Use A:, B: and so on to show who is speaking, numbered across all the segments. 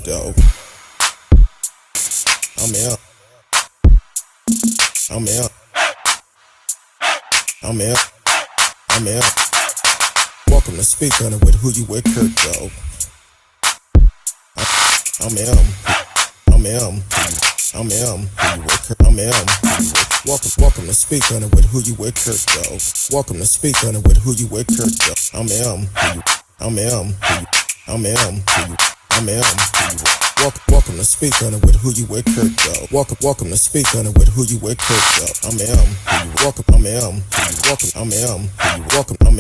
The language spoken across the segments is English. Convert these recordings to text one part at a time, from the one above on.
A: dog. I'm out. I'm out. I'm out. I'm out. Welcome to Speak On It with Who You With, Kurt, dog. I'm out. I'm out. I'm out. I'm out. Welcome to Speak On It with Who You With, Kurt, dog. Welcome to Speak On It with Who You With, Kurt, dog. I'm out. I'm out. I'm out. I'm out. Welcome to Speak On It with Who You With, Kurt, dog. Welcome to Speak On It with Who You With, Kurt, dog. I'm welcome. I'm welcome. I'm welcome. I'm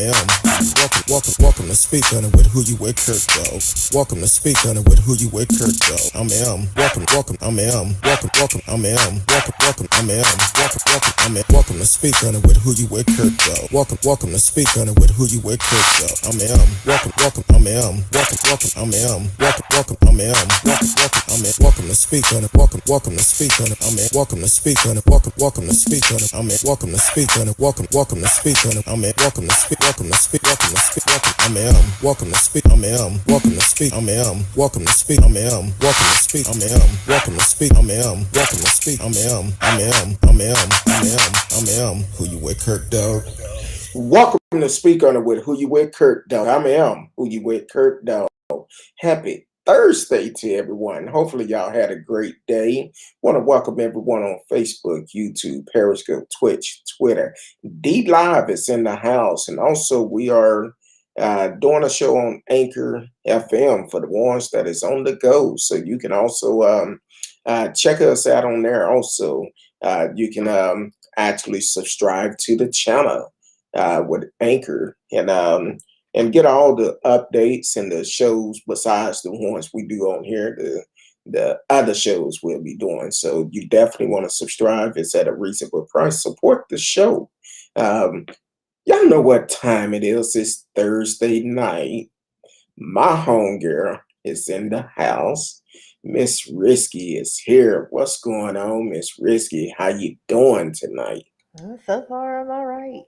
A: welcome to Speak On It with Who You With, Kurt, dog. Welcome to Speak On It with Who You With, Kurt, dog. I'm welcome. I'm welcome. I'm welcome. I'm welcome to Speak On It with Who You With, Kurt, dog. Welcome to Speak On It with Who You With, Kurt, dog. I'm welcome. I'm welcome. I'm welcome. I'm welcome to Speak On It. Welcome to Speak On It. I'm welcome to Speak On It. Welcome to Speak On it. I'm welcome to Speak On It. Welcome to Speak On it. I'm welcome to speak. Welcome to speak. Welcome to speak. I'm welcome to speak. I'm welcome to speak. I'm welcome to speak. I'm welcome to speak. I'm welcome to speak. I'm welcome to speak. Who you with, Kurt, dog? Welcome to Speak On It with Who You With, Kurt, dog. Who You With, Kurt, dog. Happy Thursday to everyone. Hopefully y'all had a great day. Want to welcome everyone on Facebook, YouTube, Periscope, Twitch, Twitter. D Live is in the house, and also we are doing a show on Anchor FM for the ones that is on the go. So you can also check us out on there. Also, you can actually subscribe to the channel with Anchor and get all the updates and the shows besides the ones we do on here, the other shows we'll be doing. So you definitely want to subscribe. It's at a reasonable price. Support the show. Y'all know what time it is. It's Thursday night. My homegirl is in the house. Miss Risky is here. What's going on, Miss Risky? How you doing tonight?
B: So far, I'm all right.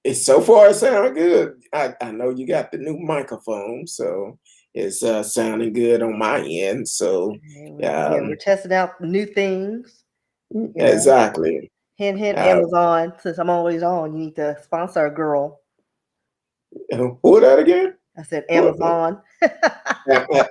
A: It's so far it sounds good. I know you got the new microphone, so it's sounding good on my end. So
B: we're testing out new things.
A: Exactly.
B: Hint, Amazon. Since I'm always on, you need to sponsor a girl.
A: Who that again?
B: I said Amazon.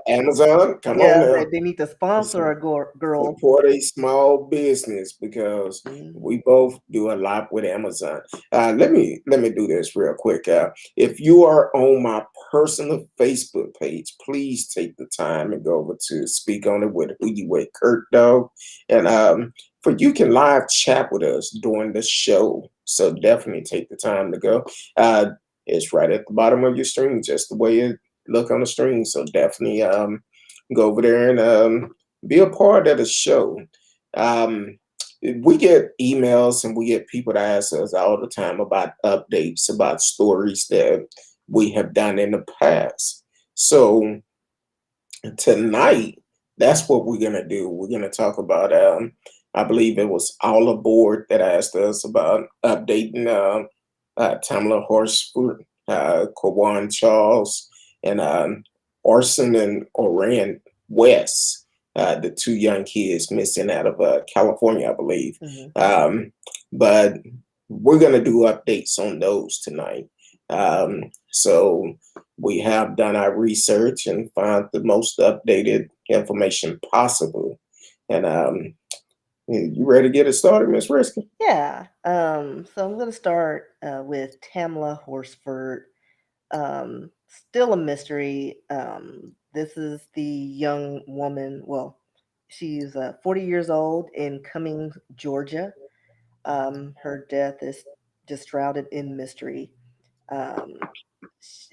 A: Amazon, come on now.
B: They need to sponsor a girl.
A: Support a small business because we both do a lot with Amazon. Let me do this real quick. If you are on my personal Facebook page, please take the time and go over to Speak On It with Who You With, Kurt, dog. And for you can live chat with us during the show. So definitely take the time to go. It's right at the bottom of your screen, just the way it look on the screen. So definitely go over there and be a part of the show. We get emails and we get people that ask us all the time about updates, about stories that we have done in the past. So tonight, that's what we're going to do. We're going to talk about, I believe it was All Aboard that asked us about updating Tamla Horsford, Quawan Charles, and Orson and Orrin West, the two young kids missing out of California, I believe. But we're going to do updates on those tonight. So we have done our research and found the most updated information possible. And you ready to get it started, Miss Risky?
B: Yeah. So I'm going to start with Tamla Horsford. Still a mystery. This is the young woman. Well, she's 40 years old in Cumming, Georgia. Her death is just shrouded in mystery. On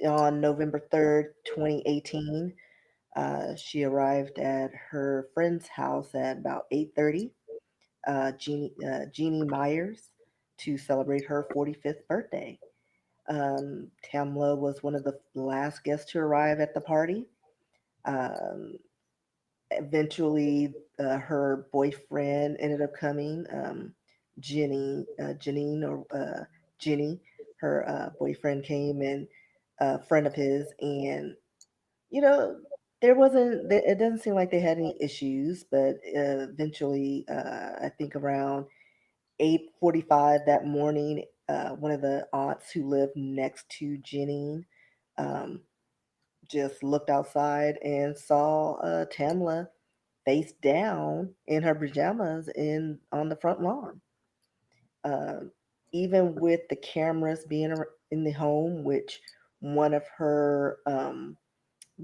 B: November 3rd, 2018, she arrived at her friend's house at about 8:30. Jeannie Myers, to celebrate her 45th birthday. Tamla was one of the last guests to arrive at the party. Um, Eventually, her boyfriend ended up coming. Jenny, Janine, or Jenny, her boyfriend came, and a friend of his, and you know, there wasn't. It doesn't seem like they had any issues, but eventually, I think around 8:45 that morning, one of the aunts who lived next to Jenny um, just looked outside and saw Tamla face down in her pajamas in on the front lawn. Um, Even with the cameras being in the home, which one of her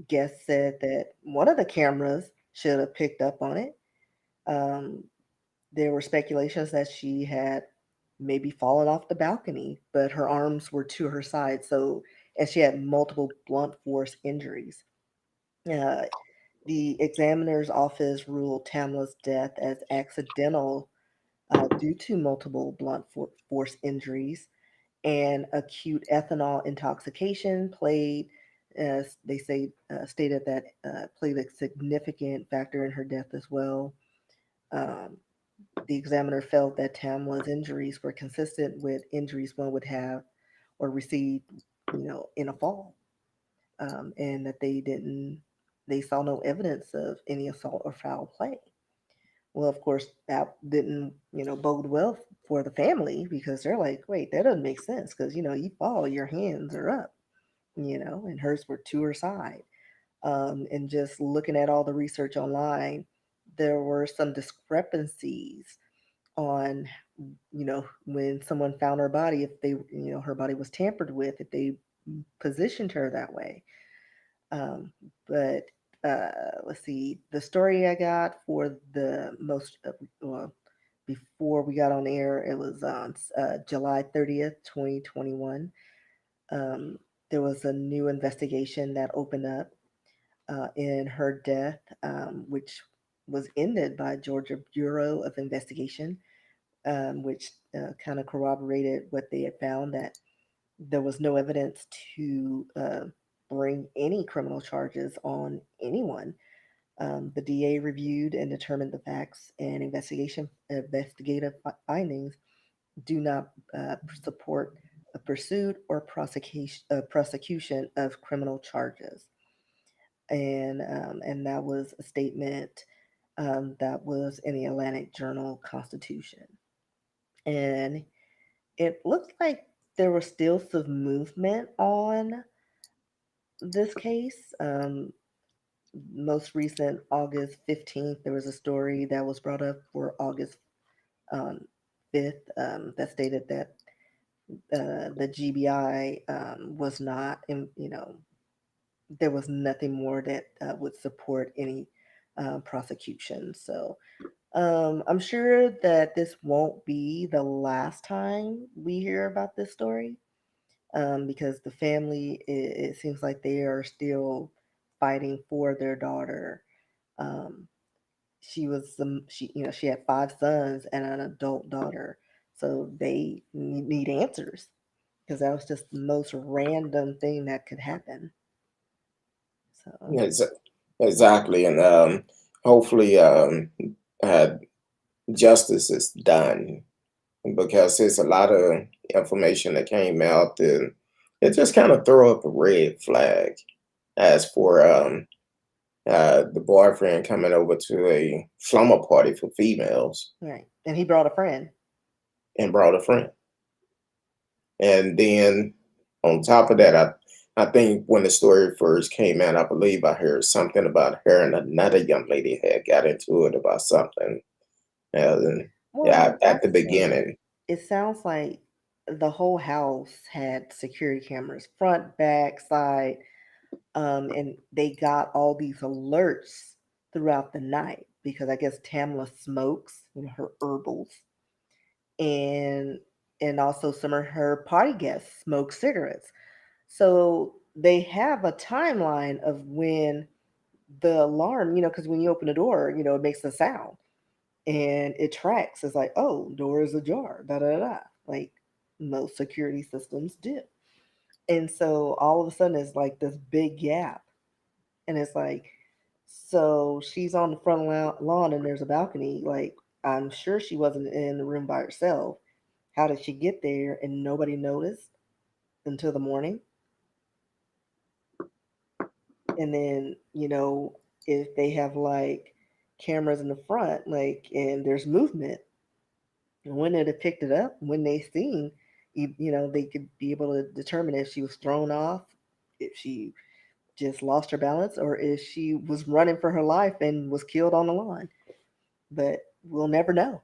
B: guests said that one of the cameras should have picked up on it. Um, there were speculations that she had maybe fallen off the balcony, but her arms were to her side, so and she had multiple blunt force injuries. Uh, the examiner's office ruled Tamla's death as accidental due to multiple blunt force injuries, and acute ethanol intoxication played, as they say, stated that played a significant factor in her death as well. Um, the examiner felt that Tamla's injuries were consistent with injuries one would have or receive, in a fall, and that they saw no evidence of any assault or foul play. Well, of course, that didn't, bode well for the family because they're like, wait, that doesn't make sense because, you fall, your hands are up, and hers were to her side. And just looking at all the research online, there were some discrepancies on, when someone found her body, if they, her body was tampered with, if they positioned her that way. Um, but let's see, the story I got for the most, well, before we got on air, it was on July 30th, 2021. Um, there was a new investigation that opened up in her death, which was ended by Georgia Bureau of Investigation, which kind of corroborated what they had found, that there was no evidence to bring any criminal charges on anyone. The DA reviewed and determined the facts and investigative findings do not support a pursuit or prosecution of criminal charges. And that was a statement that was in the Atlantic Journal Constitution. And it looked like there was still some movement on this case. Most recent, August 15th, there was a story that was brought up for August um, 5th, that stated that the GBI was not, there was nothing more that would support any prosecution. So I'm sure that this won't be the last time we hear about this story, because the family, it seems like they are still fighting for their daughter. Um, she had five sons and an adult daughter, so they need answers because that was just the most random thing that could happen. So
A: Ex- Exactly, and hopefully uh, justice is done because there's a lot of information that came out and it just kind of throw up a red flag as for the boyfriend coming over to a slumber party for females
B: right, and he brought a friend.
A: and brought a friend. And then on top of that, I think when the story first came out, I believe I heard something about her and another young lady had got into it about something. And yeah,
B: Well,
A: at
B: that's
A: the
B: the thing.
A: beginning.
B: It sounds like the whole house had security cameras, front, back, side, and they got all these alerts throughout the night because I guess Tamla smokes, her herbals, and also some of her party guests smoke cigarettes. So they have a timeline of when the alarm, because when you open the door, it makes a sound and it tracks. It's like, oh, door is ajar, da da da, like most security systems do. And so all of a sudden, it's like this big gap, and it's like, so she's on the front lawn, and there's a balcony. Like, I'm sure she wasn't in the room by herself. How did she get there and nobody noticed until the morning? And then, if they have like cameras in the front, like, and there's movement, and when they'd have picked it up, when they seen, they could be able to determine if she was thrown off, if she just lost her balance, or if she was running for her life and was killed on the lawn. But we'll never know.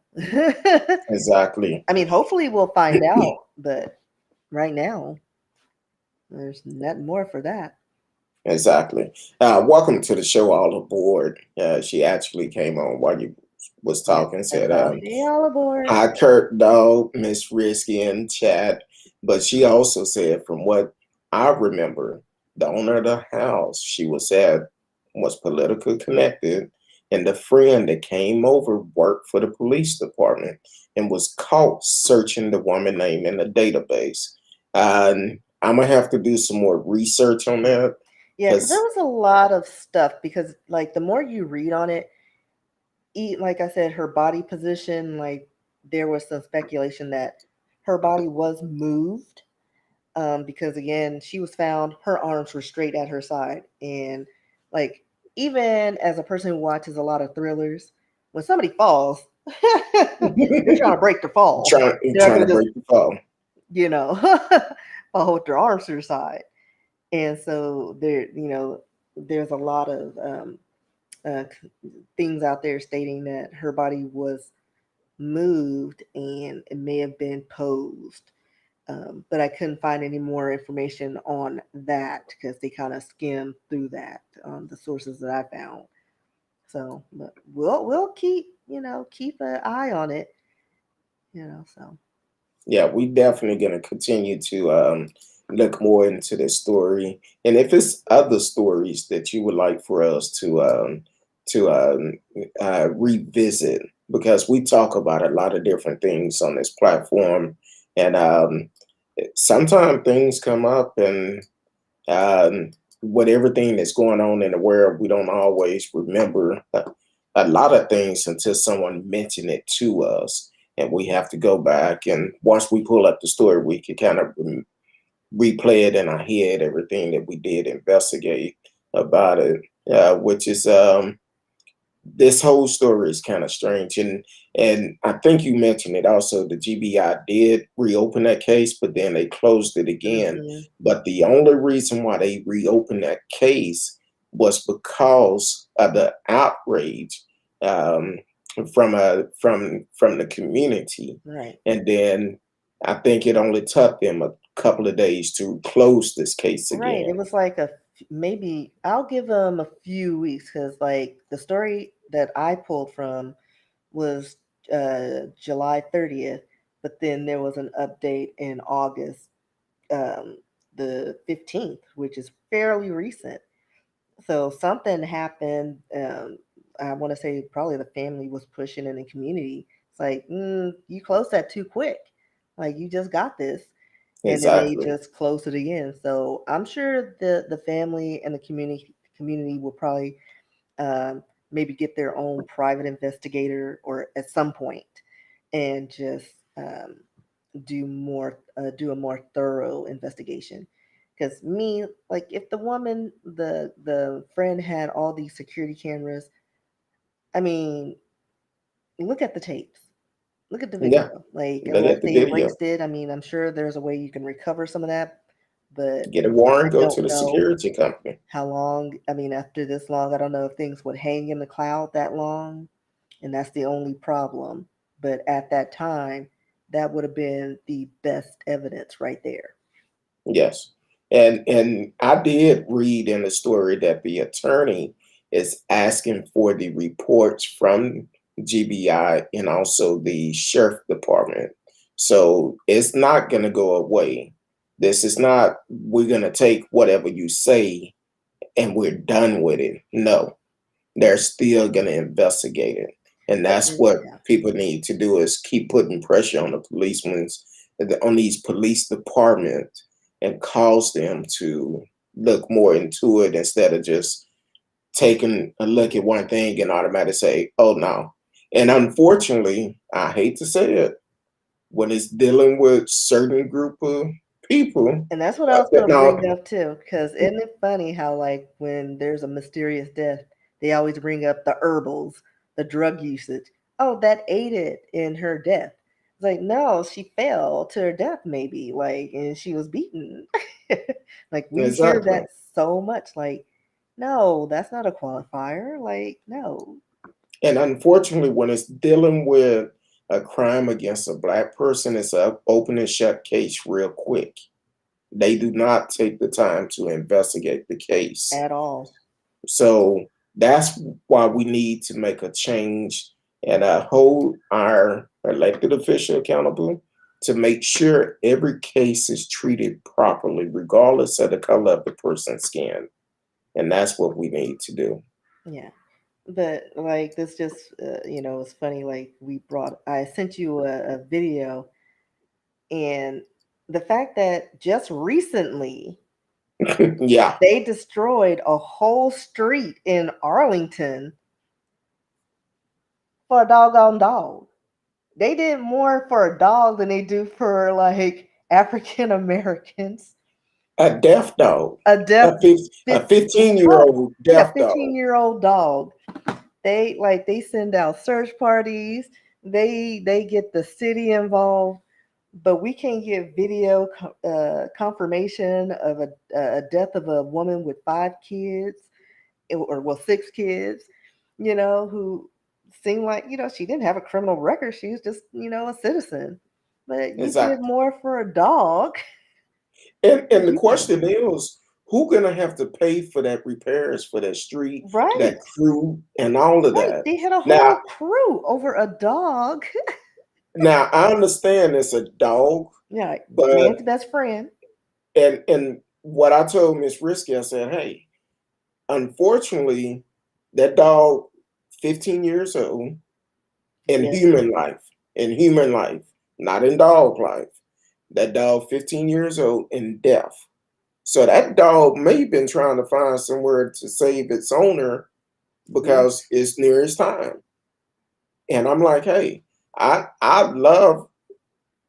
A: Exactly.
B: I mean, hopefully we'll find out, but right now, there's nothing more for that.
A: Exactly. Welcome to the show, all aboard. She actually came on while you was
B: Yeah,
A: talking,
B: that's
A: said,
B: all. Hey, all aboard.
A: hi, Kurt, dog, Miss Risky in chat. But she also said, from what I remember, the owner of the house she was at was politically connected, and the friend that came over worked for the police department and was caught searching the woman name in the database. I'm gonna have to do some more research on that
B: Yeah, because there
A: because
B: was a lot of stuff. Because like the more you read on it, like I said, her body position, like there was some speculation that her body was moved. Because again, she was found, her arms were straight at her side, and like even as a person who watches a lot of thrillers, when somebody falls, they're trying to break the fall. They're not
A: trying
B: gonna
A: to
B: just,
A: break the fall.
B: you know, fall with their arms to the side. And so there's a lot of uh, things out there stating that her body was moved and it may have been posed. But I couldn't find any more information on that because they kind of skimmed through that on the sources that I found. So, but we'll keep an eye on it. So
A: Yeah, we definitely going to continue to look more into this story, and if it's other stories that you would like for us to revisit, because we talk about a lot of different things on this platform, and sometimes things come up, and um, with everything that's going on in the world, we don't always remember a lot of things until someone mentioned it to us. And we have to go back. And once we pull up the story, we can kind of replay it in our head, everything that we did investigate about it, which is this whole story is kind of strange, and I think you mentioned it also. The GBI did reopen that case, but then they closed it again.
B: hmm
A: But the only reason why they reopened that case was because of the outrage um, from the community,
B: right,
A: and then I think it only took them a couple of days to close this case
B: right.
A: again.
B: It was like maybe I'll give them a few weeks because like the story that I pulled from was July 30th, but then there was an update in August um, the 15th, which is fairly recent. So something happened. I want to say probably the family was pushing in the community. It's like, you closed that too quick. Like you just got this, and then they
A: Exactly.
B: just closed it again. So I'm sure the family and the community will probably um, maybe get their own private investigator or at some point, and just do a more thorough investigation. Because me, like, if the woman, the friend had all these security cameras, I mean, look at the tapes, look at the
A: Yeah.
B: video. Like,
A: Look
B: unless
A: at the
B: they
A: video.
B: erased it, I mean, I'm sure there's a way you can recover some of that, but
A: Get a
B: I
A: warrant, go to
B: don't
A: the
B: know
A: security company.
B: how long. I mean, after this long, I don't know if things would hang in the cloud that long, and that's the only problem. But at that time, that would have been the best evidence right there.
A: Yes. And I did read in the story that the attorney is asking for the reports from GBI and also the sheriff department. So it's not going to go away. This is not, we're going to take whatever you say and we're done with it. No, they're still going to investigate it. And that's what
B: Yeah.
A: people need to do is keep putting pressure on the policemen's on these police departments and cause them to look more into it instead of just taking a look at one thing and automatically say, oh no. And unfortunately, I hate to say it, when it's dealing with certain group of people.
B: And that's what I was
A: That
B: gonna bring
A: now,
B: up too, because isn't it funny how like when there's a mysterious death, they always bring up the herbals, the drug usage. Oh, that aided in her death. It's like, no, she fell to her death maybe, like, and she was beaten. Like we hear
A: exactly.
B: that so much. Like, no, that's not a qualifier. Like, no.
A: And unfortunately, when it's dealing with a crime against a black person, it's an open and shut case real quick. They do not take the time to investigate the case.
B: At all.
A: So that's why we need to make a change and hold our elected official accountable to make sure every case is treated properly, regardless of the color of the person's skin. And that's what we need to do.
B: Yeah. But like this just it's funny like I sent you a video, and the fact that just recently
A: Yeah,
B: they destroyed a whole street in Arlington for a doggone dog. They did more for a dog than they do for like African Americans.
A: a deaf dog,
B: A deaf
A: a
B: fif-
A: 15-year-old
B: yeah,
A: deaf dog.
B: 15-year-old dog. They send out search parties. They get the city involved, but we can't get video confirmation of a death of a woman with 5 kids, or well 6 kids, who seemed like she didn't have a criminal record. She was just a citizen. But you did
A: Exactly.
B: more for a dog.
A: And the
B: You can,
A: question is, who gonna have to pay for that repairs for that street,
B: right,
A: that crew, and all of
B: right.
A: that?
B: They had a
A: Now,
B: whole crew over a dog.
A: now I understand it's a dog,
B: Yeah, man's
A: but
B: best friend.
A: and what I told Miss Risky, I said, hey, unfortunately, that dog, 15 years old, in
B: Yeah,
A: human life, not in dog life. That dog, 15 years old and deaf. So that dog may have been trying to find somewhere to save its owner
B: yeah,
A: because it's near its time. And I'm like, hey, I love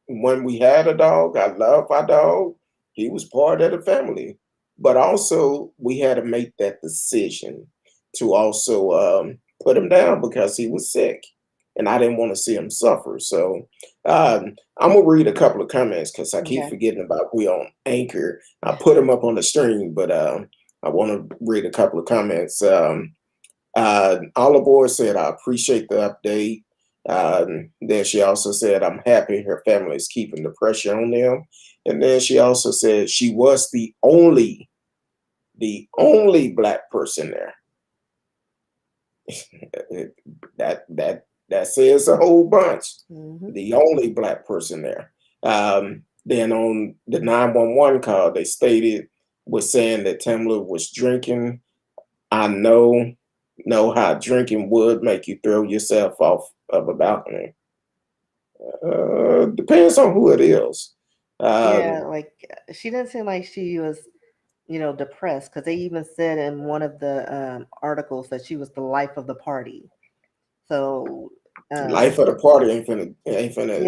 A: when we had a dog. I love our dog. He was part of the family. But also we had to make that decision to also put him down because he was sick. And I didn't want to see him suffer. So I'm gonna read a couple of comments because I keep
B: okay,
A: forgetting about we on Anchor. I put them up on the stream, but I want to read a couple of comments. Olive said, I appreciate the update. Then she also said, I'm happy her family is keeping the pressure on them. And then she also said she was the only black person there. That says a whole bunch.
B: hmm,
A: The only black person there. Then on the 911 call, they stated was saying that Tamla was drinking. I know how drinking would make you throw yourself off of a balcony. Depends on who it is.
B: yeah.
A: Um,
B: Like she didn't seem like she was, depressed, because they even said in one of the articles that she was the life of the party. So,
A: Life
B: um,
A: of the party ain't
B: yeah,
A: finna.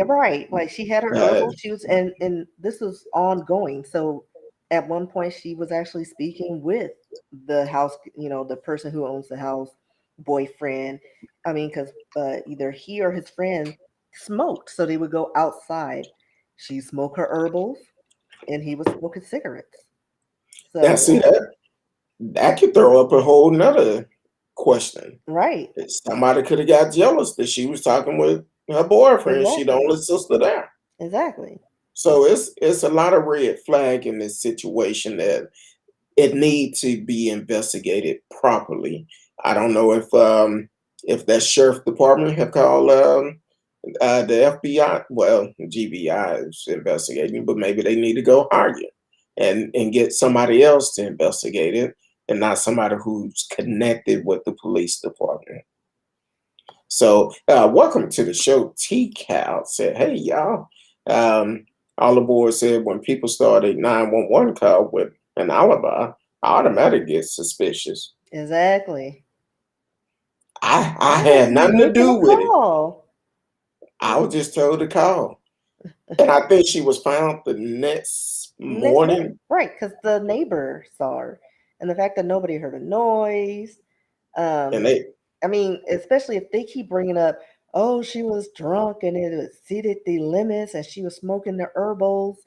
B: right. Like she had her
A: Uh,
B: herbal. She was, and this was ongoing. So at one point, she was actually speaking with the house, the person who owns the house, boyfriend. I mean, because either he or his friend smoked, so they would go outside. She smoked her herbals, and he was smoking cigarettes.
A: now see
B: So
A: that could throw up a whole nother question.
B: right,
A: Somebody could have got jealous that she was talking with her boyfriend. She the
B: exactly,
A: only sister there.
B: exactly.
A: So it's a lot of red flag in this situation that it need to be investigated properly. I don't know if that sheriff department have called the FBI. Well, GBI is investigating, but maybe they need to go higher and get somebody else to investigate it, and not somebody who's connected with the police department. So, welcome to the show. T Cal said, "Hey y'all." All aboard said when people start a 911 call with an alibi, I automatically get suspicious.
B: Exactly.
A: I
B: I
A: had
B: wasn't
A: nothing to
B: making
A: do
B: a
A: with it.
B: call.
A: I was just told to call. And I think she was found the next
B: Next morning,
A: morning,
B: right? Because the neighbor saw her, and the fact that nobody heard a noise.
A: and
B: Um,
A: they
B: I mean, especially if they keep bringing up, oh, she was drunk and it exceeded the limits, and she was smoking the herbals.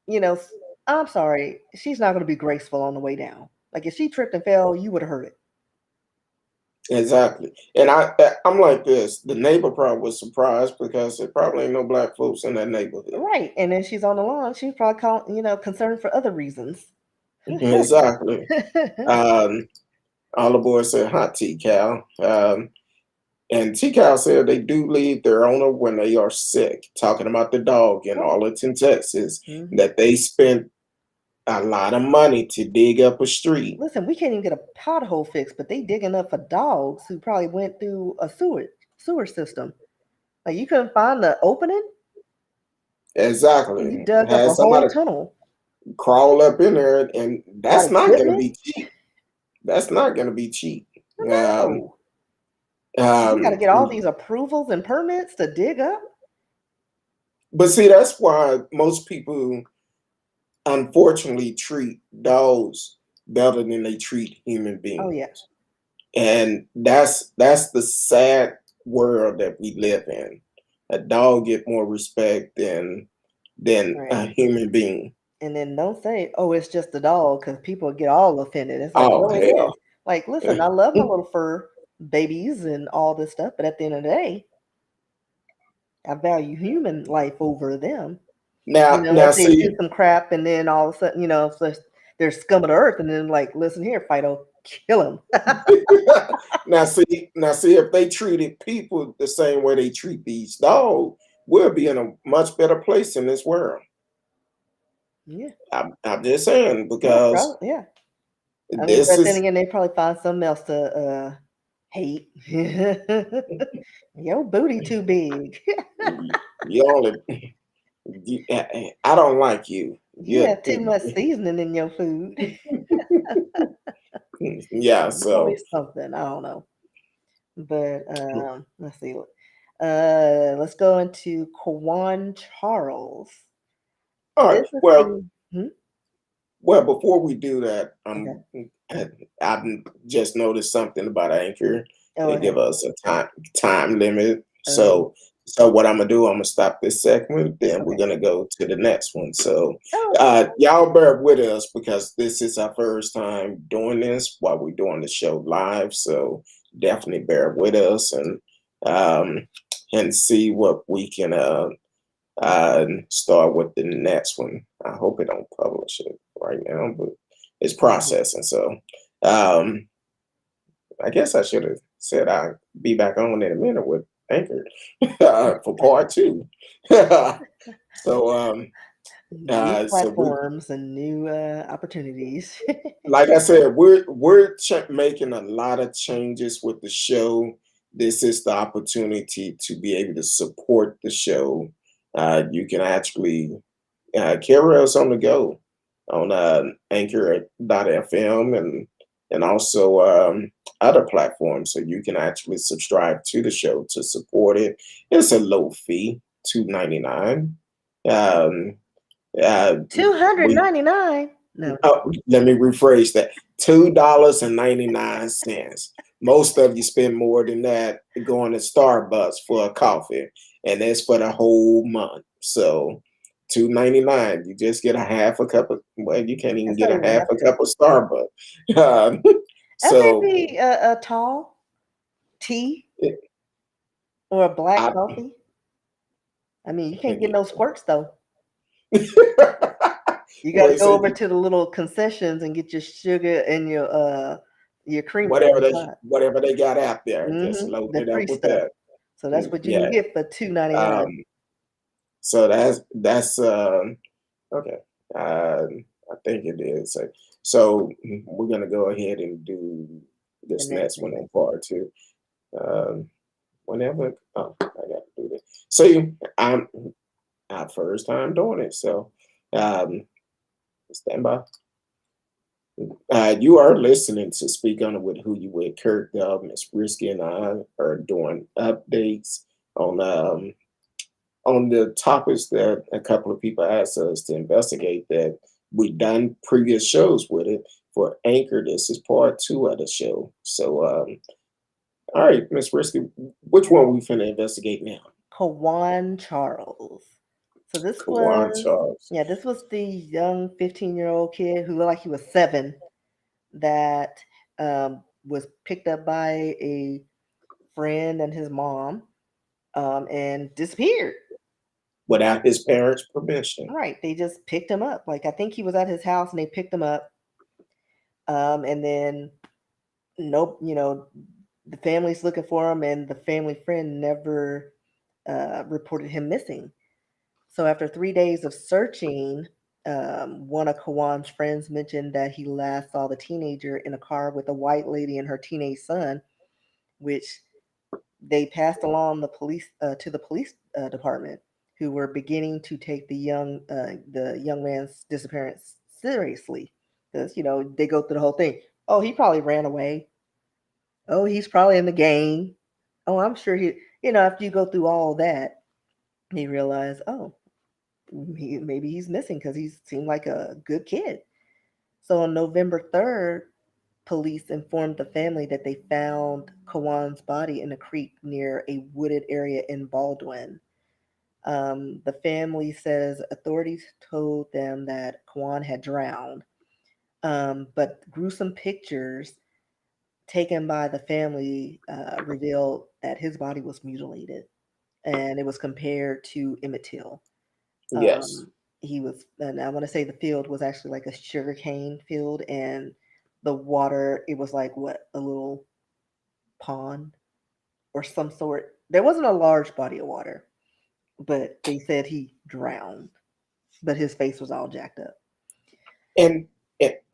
B: You know, I'm sorry, she's not going to be graceful on the way down. Like if she tripped and fell, you would have heard it,
A: exactly. And I'm like this. The neighbor probably was surprised because there probably ain't no black folks in that neighborhood.
B: right? And then she's on the lawn. She's probably concerned for other reasons.
A: Exactly. Um, all the boys said, "Hot tea, Cal." And T Cal said they do leave their owner when they are sick. Talking about the dog in
B: Right.
A: Arlington, Texas,
B: Hmm.
A: that they spent a lot of money to dig up a street.
B: Listen, we can't even get a pothole fixed, but they digging up for dogs who probably went through a sewer system. Like you couldn't find the opening, and you
A: Exactly.
B: dug up
A: Had
B: a whole
A: somebody
B: tunnel.
A: crawl up in there, and
B: Got
A: that's not going to
B: equipment?
A: be cheap. That's not going to be cheap. Um,
B: No. You got to
A: um,
B: get all these approvals and permits to dig up.
A: but see, that's why most people unfortunately treat dogs better than they treat human
B: Oh yeah,
A: beings. And that's the sad world that we live in. A dog get more respect than
B: right.
A: a human being.
B: And then don't say, "Oh, it's just a dog," because people get all offended. It's like,
A: Oh
B: no, it
A: hell.
B: is. Like, listen, I love my little fur babies and all this stuff, but at the end of the day, I value human life over them.
A: Now
B: If they do
A: see
B: some crap and then all of a sudden, if they're scum of the earth, and then like, listen here, Fido, kill him.
A: now see if they treated people the same way they treat these dogs, we'll be in a much better place in this world.
B: Yeah,
A: I'm just saying
B: yeah,
A: because
B: probably, yeah. I mean,
A: this
B: but then
A: is
B: again, they probably find something else to hate. Your booty too big.
A: you only I don't like you.
B: You
A: You
B: have too much seasoning in your food.
A: yeah,
B: It's
A: so
B: always something. I don't know. But let's see. Let's go into Kawan Charles.
A: all right.
B: This is
A: Well,
B: the
A: well, before we do that,
B: okay.
A: I've just noticed something about Anchor.
B: Oh,
A: They
B: okay.
A: give us a time limit.
B: Oh,
A: So what I'm gonna do, I'm gonna stop this segment, then we're
B: okay.
A: gonna go to the next one. So
B: Oh, okay.
A: y'all bear with us because this is our first time doing this while we're doing the show live. So definitely bear with us um and see what we can start with the next one. I hope it don't publish it right now, but it's
B: Mhm.
A: processing. So um, I guess I should have said I'd be back on in a minute with Anchor for part two. so
B: New
A: so we
B: platforms and new opportunities.
A: like I said, we're making a lot of changes with the show. This is the opportunity to be able to support the show. You can actually carry us on the go on Anchor.fm and also other platforms. So you can actually subscribe to the show to support it. It's a low fee, $2.99. Um,
B: Two hundred
A: we
B: ninety nine. No.
A: let me rephrase that: $2.99. Most of you spend more than that going to Starbucks for a coffee, and that's for the whole month. So $2.99, you just get a half a cup of. Well, you can't even
B: That's
A: get
B: not
A: a
B: even
A: half
B: half
A: a
B: a cup.
A: cup of Starbucks. Um,
B: That may
A: so
B: be a tall tea or a black
A: I,
B: coffee. I mean, you can't get no squirts though. You got
A: well,
B: to
A: he
B: go
A: said
B: over to the little concessions and get your sugar and your creamer on the side.
A: whatever they got out there, just load
B: The
A: it
B: free
A: up with
B: stuff.
A: that.
B: So that's what you can
A: Yeah.
B: get for 2.99.
A: Um, so that's okay. I think it is. So we're gonna go ahead and do
B: The
A: this
B: next
A: next one
B: one.
A: on part two. Um, whenever I got to do this. See, I'm our first time doing it, so um, stand by. You are listening to Speak On It with Who You With. Kurt Dove, Miss Brisky, and I are doing updates on on the topics that a couple of people asked us to investigate that we've done previous shows with it for Anchor. This is part two of the show. So, all right, Miss Risky, which one we finna investigate now?
B: Kawan Charles. So this
A: Kawan
B: was,
A: Charles.
B: yeah, this was the young 15-year-old kid who looked like he was 7 that was picked up by a friend and his mom and disappeared.
A: Without his parents' permission.
B: Right. They just picked him up. Like, I think he was at his house and they picked him up. And then, nope, the family's looking for him and the family friend never reported him missing. So after 3 days of searching, one of Kawan's friends mentioned that he last saw the teenager in a car with a white lady and her teenage son, which they passed along to the police department, who were beginning to take the young man's disappearance seriously, because they go through the whole thing. Oh, he probably ran away. Oh, he's probably in the gang. Oh, I'm sure he. After you go through all that, they realize, oh, maybe he's missing because he seemed like a good kid. So on November 3rd, police informed the family that they found Kawan's body in a creek near a wooded area in Baldwin. The family says authorities told them that Kawan had drowned, but gruesome pictures taken by the family revealed that his body was mutilated and it was compared to Emmett Till.
A: Yes.
B: Um, he was, and I want to say the field was actually like a sugarcane field, and the water, it was like what, a little pond or some sort. There wasn't a large body of water, but they said he drowned, but his face was all jacked up.
A: And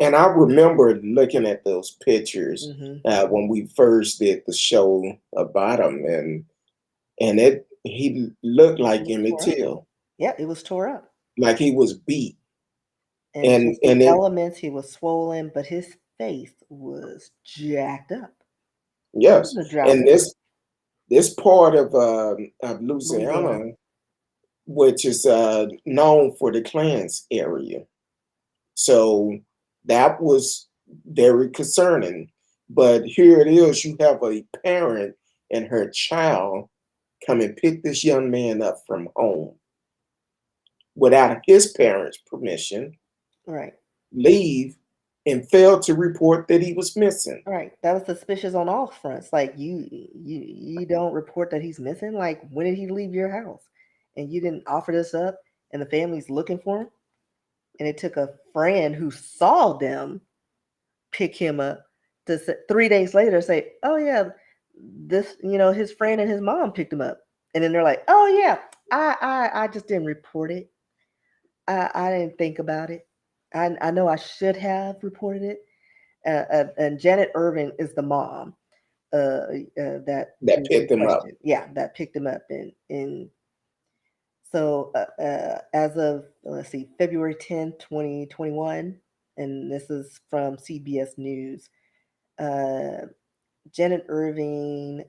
A: and I remember looking at those pictures
B: Hmm.
A: when we first did the show about him, and it he looked
B: It
A: like
B: was
A: Emmett
B: tore up.
A: Till,
B: Yeah, it was tore up.
A: like he was beat,
B: And just the
A: and it
B: elements, he was swollen, but his face was jacked up. He
A: yes,
B: wouldn't have drowned
A: and
B: that
A: this part of
B: Louisiana.
A: Louisiana, which is known for the Clans area, so that was very concerning. But here it is, you have a parent and her child come and pick this young man up from home without his parents' permission,
B: Right.
A: leave, and fail to report that he was missing.
B: Right. That was suspicious on all fronts. Like you don't report that he's missing. Like, when did he leave your house? And you didn't offer this up, and the family's looking for him. And it took a friend who saw them pick him up to 3 days later say, "Oh yeah, this his friend and his mom picked him up." And then they're like, "Oh yeah, I just didn't report it. I didn't think about it. I know I should have reported it." And Janet Irving is the mom that
A: That
B: is in
A: picked him up.
B: question. Yeah, that picked him up. And so as of, let's see, February 10th, 2021, and this is from CBS News, uh, Janet Irving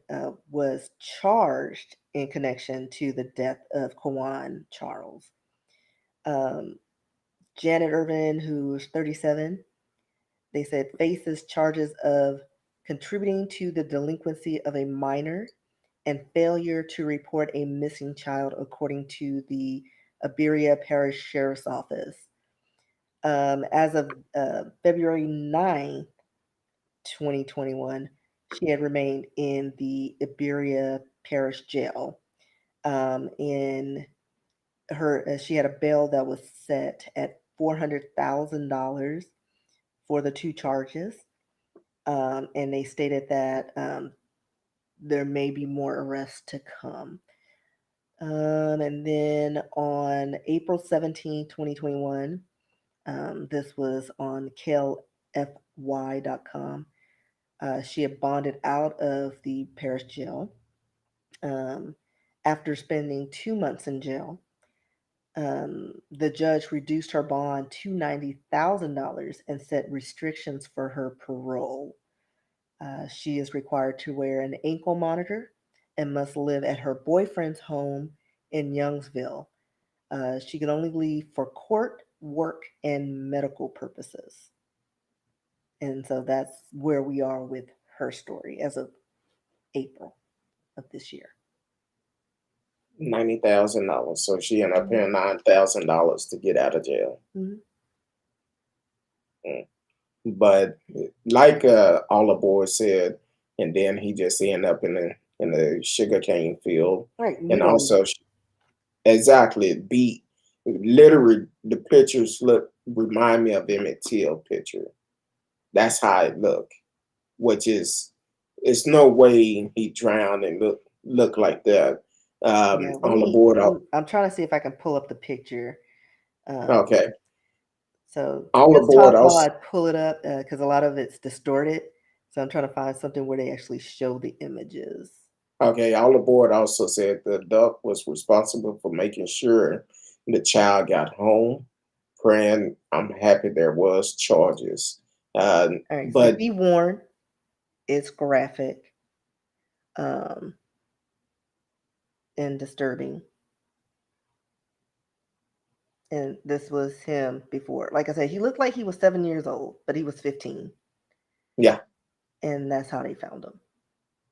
B: was charged in connection to the death of Quawan Charles. Um, Janet Irving, who's 37, they said faces charges of contributing to the delinquency of a minor and failure to report a missing child, according to the Iberia Parish Sheriff's Office. As of February 9th, 2021, she had remained in the Iberia Parish Jail. In her, she had a bail that was set at $400,000 for the two charges. And they stated that there may be more arrests to come. And then on April 17th, 2021, this was on klfy.com. She had bonded out of the parish jail um, after spending 2 months in jail. The judge reduced her bond to $90,000 and set restrictions for her parole. She is required to wear an ankle monitor and must live at her boyfriend's home in Youngsville. She could only leave for court, work, and medical purposes. And so that's where we are with her story as of April of this year.
A: $90,000. So she ended up
B: Mhm.
A: paying $9,000 to get out of jail.
B: Mhm.
A: Mm. But like all the boys said, and then he just ended up in the sugarcane field,
B: Right,
A: and
B: literally.
A: also exactly beat. Literally, the pictures look remind me of Emmett Till picture. That's how it look, which is it's no way he drowned and look like that.
B: Yeah,
A: On the board,
B: I'm trying to see if I can pull up the picture. Um,
A: okay,
B: so
A: on the
B: just
A: board
B: talk while
A: also.
B: I pull it up because a lot of it's distorted. So I'm trying to find something where they actually show the images.
A: Okay, all aboard also said the adult was responsible for making sure the child got home. Praying, I'm happy there was charges,
B: All right, so
A: but
B: be warned, it's graphic um, and disturbing. And this was him before. Like I said, he looked like he was 7 years old, but he was 15,
A: yeah,
B: and that's how they found him.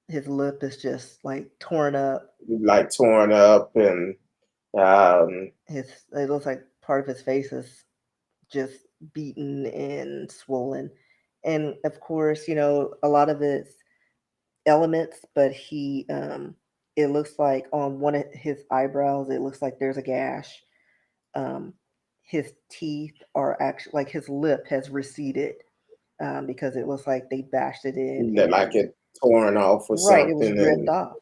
B: His lip is just like torn up.
A: like torn up and um,
B: His it looks like part of his face is just beaten and swollen. And of course, a lot of it's elements, but it looks like on one of his eyebrows, it looks like there's a gash. Um, his teeth are actually like his lip has receded because it looks like they bashed it in
A: that like
B: and
A: it torn off or
B: right, it was
A: something,
B: ripped
A: and
B: off.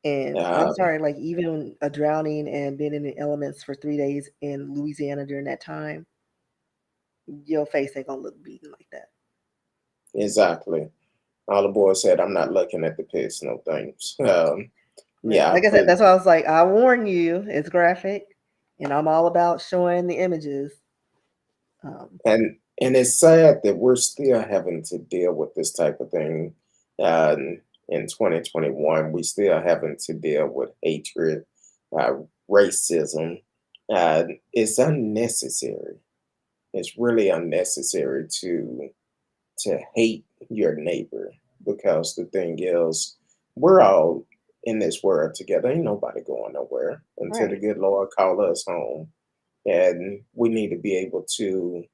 B: And I'm
A: uh,
B: sorry, like even a drowning and being in the elements for 3 days in Louisiana during that time, your face ain't gonna look beaten like that.
A: exactly. All the boys said, "I'm not looking at the pics, no thanks."
B: Right.
A: Yeah,
B: Like I said,
A: but
B: that's why I was like, I warn you, it's graphic, and I'm all about showing the images. Um,
A: and it's sad that we're still having to deal with this type of thing uh, in 2021. We still having to deal with hatred, uh, racism. It's unnecessary. It's really unnecessary to hate your neighbor because the thing is, we're all in this world together. Ain't nobody going nowhere until the
B: right.
A: good Lord call us home, and we need to be able to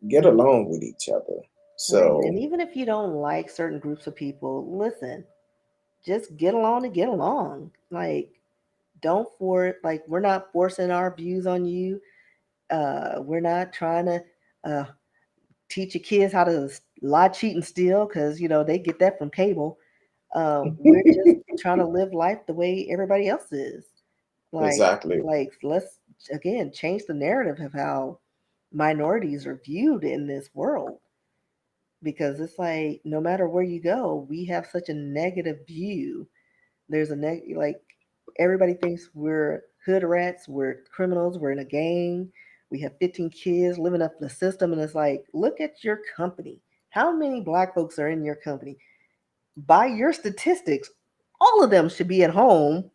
A: get along with each other.
B: Right.
A: So
B: And even if you don't like certain groups of people, listen, just get along and get along. Like, don't like, we're not forcing our views on you. We're not trying to uh, teach your kids how to lie, cheat, and steal because, they get that from cable. We're just trying to live life the way everybody else is. Like,
A: exactly,
B: let's again change the narrative of how minorities are viewed in this world because it's like no matter where you go, we have such a negative view. There's like everybody thinks we're hood rats, we're criminals, we're in a gang, we have 15 kids living up the system, and it's like, look at your company. How many black folks are in your company? By your statistics, all of them should be at home,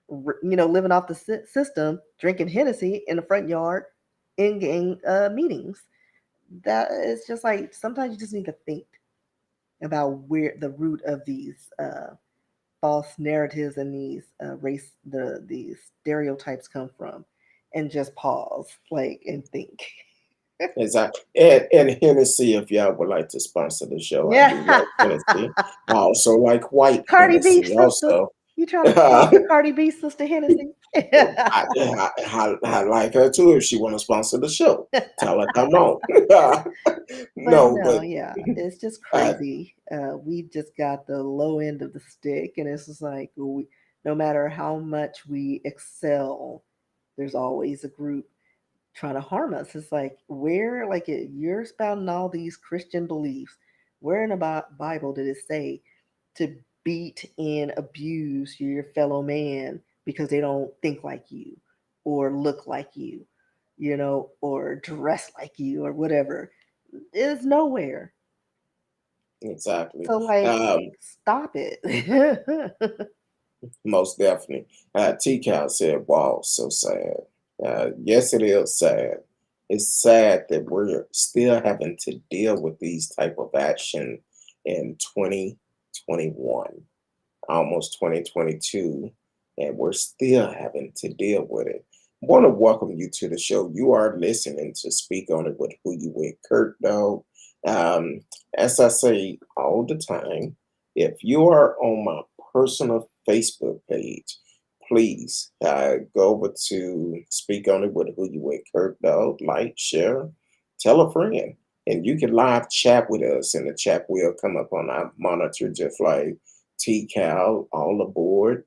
B: living off the system, drinking Hennessy in the front yard, in gang meetings. That is just like sometimes you just need to think about where the root of these false narratives and these stereotypes come from, and just pause, like, and think.
A: exactly. And Hennessy, if y'all would like to sponsor the show, I do
B: Yeah,
A: like Hennessy. I also like white
B: Cardi B
A: Hennessy.
B: sister,
A: Also,
B: you trying to sponsor Cardi B sister Hennessy?
A: I like her too. If she want to sponsor the show, tell her come on.
B: But
A: No,
B: no,
A: but
B: yeah, it's just
A: uh,
B: crazy. We just got the low end of the stick, and it's just like no matter how much we excel, there's always a group trying to harm us. It's like you're spouting all these Christian beliefs. Where in the Bible did it say to beat and abuse your fellow man because they don't think like you, or look like you, or dress like you, or whatever? It's nowhere.
A: exactly.
B: So like,
A: Um,
B: stop it.
A: Most definitely. T Cal said, wow, so sad. Yes, it is sad. It's sad that we're still having to deal with these type of action in 2021, almost 2022, and we're still having to deal with it. I want to welcome you to the show. You are listening to Speak On It with Who You With, Kurt, though. Um, as I say all the time, if you are on my personal Facebook page, please go over to Speak On It with Who You With, Kurt, though. Like, share, tell a friend. And you can live chat with us, and the chat will come up on our monitor just like T-Cal, all aboard.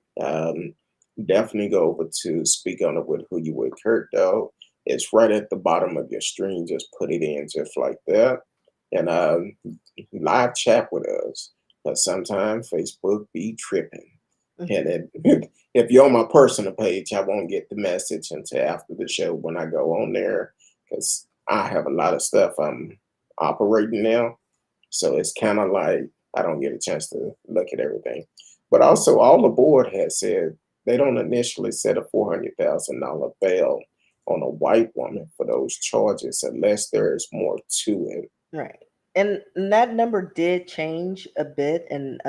A: Definitely go over to Speak On It with Who You With, Kurt, though. It's right at the bottom of your screen. Just put it in just like that. And live chat with us. But sometimes Facebook be tripping. And
B: Mhm.
A: if you're on my personal page, I won't get the message until after the show when I go on there because I have a lot of stuff I'm operating now. So it's kind of like I don't get a chance to look at everything. But also, all the board has said they don't initially set a $400,000 bail on a white woman for those charges unless there is more to it.
B: Right. And that number did change a bit, and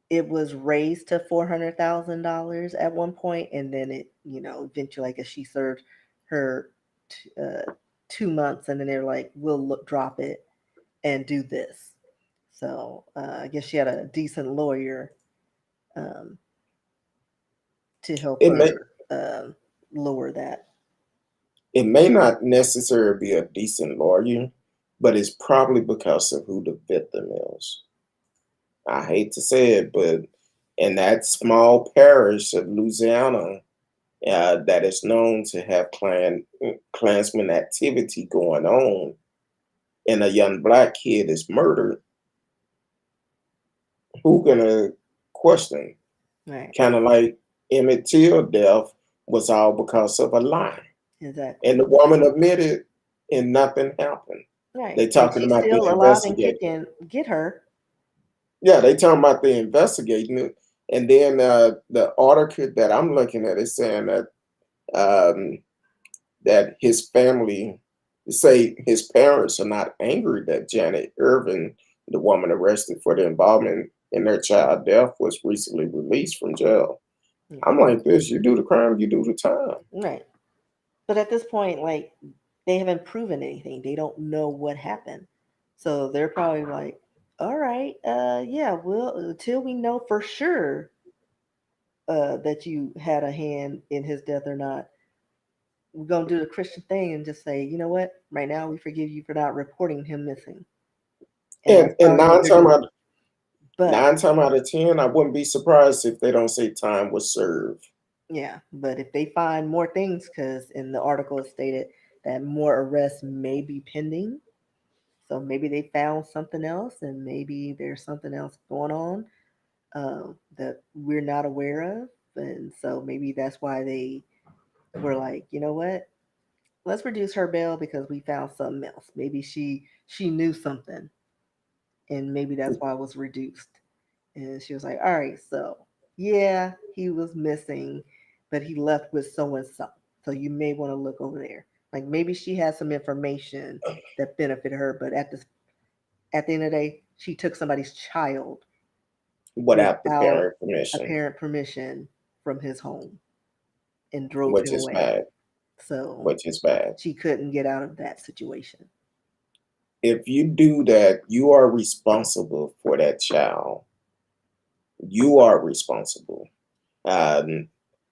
B: it was raised to $400,000 at one point, and then it, eventually, I guess she served her 2 months, and then they're like, "We'll drop it and do this." So I guess she had a decent lawyer um, to help
A: It may
B: her lower that.
A: it may not necessarily be a decent lawyer, but it's probably because of who the victim is. I hate to say it, but in that small parish of Louisiana, that is known to have Klansman activity going on, and a young black kid is murdered, who gonna question?
B: Right.
A: Kind of like Emmett Till death was all because of a lie, and
B: Exactly.
A: the woman admitted, and nothing happened.
B: Right.
A: They
B: And
A: talking
B: she's
A: about the
B: still alive and
A: investigating.
B: kicking. Get her.
A: Yeah, they talking about the investigating it, and then the article that I'm looking at is saying that um, that his family say his parents are not angry that Janet Irving, the woman arrested for the involvement in their child death, was recently released from jail.
B: Yeah.
A: I'm like this: you do the crime, you do the time.
B: Right. But at this point, like, they haven't proven anything. They don't know what happened. So they're probably like, all right, yeah, well, until we know for sure that you had a hand in his death or not, we're going to do the Christian thing and just say, you know what? Right now, we forgive you for not reporting him missing. And that's
A: And
B: probably what they're doing. But,
A: 9 times out of 10, I wouldn't be surprised if they don't say time was served.
B: yeah, but if they find more things, because in the article it stated that more arrests may be pending. So maybe they found something else, and maybe there's something else going on that we're not aware of. And so maybe that's why they were like, you know what? Let's reduce her bail because we found something else. Maybe she knew something, and maybe that's why it was reduced. And she was like, all right, so yeah, he was missing, but he left with so and so. So you may want to look over there. Like maybe she has some information that benefited her, but at the end of the day, she took somebody's child
A: Without the
B: without
A: parent permission,
B: apparent permission from his home and drove
A: which
B: him
A: is
B: away.
A: bad,
B: So
A: which is bad.
B: she couldn't get out of that situation.
A: If you do that, you are responsible for that child. You are responsible. Um,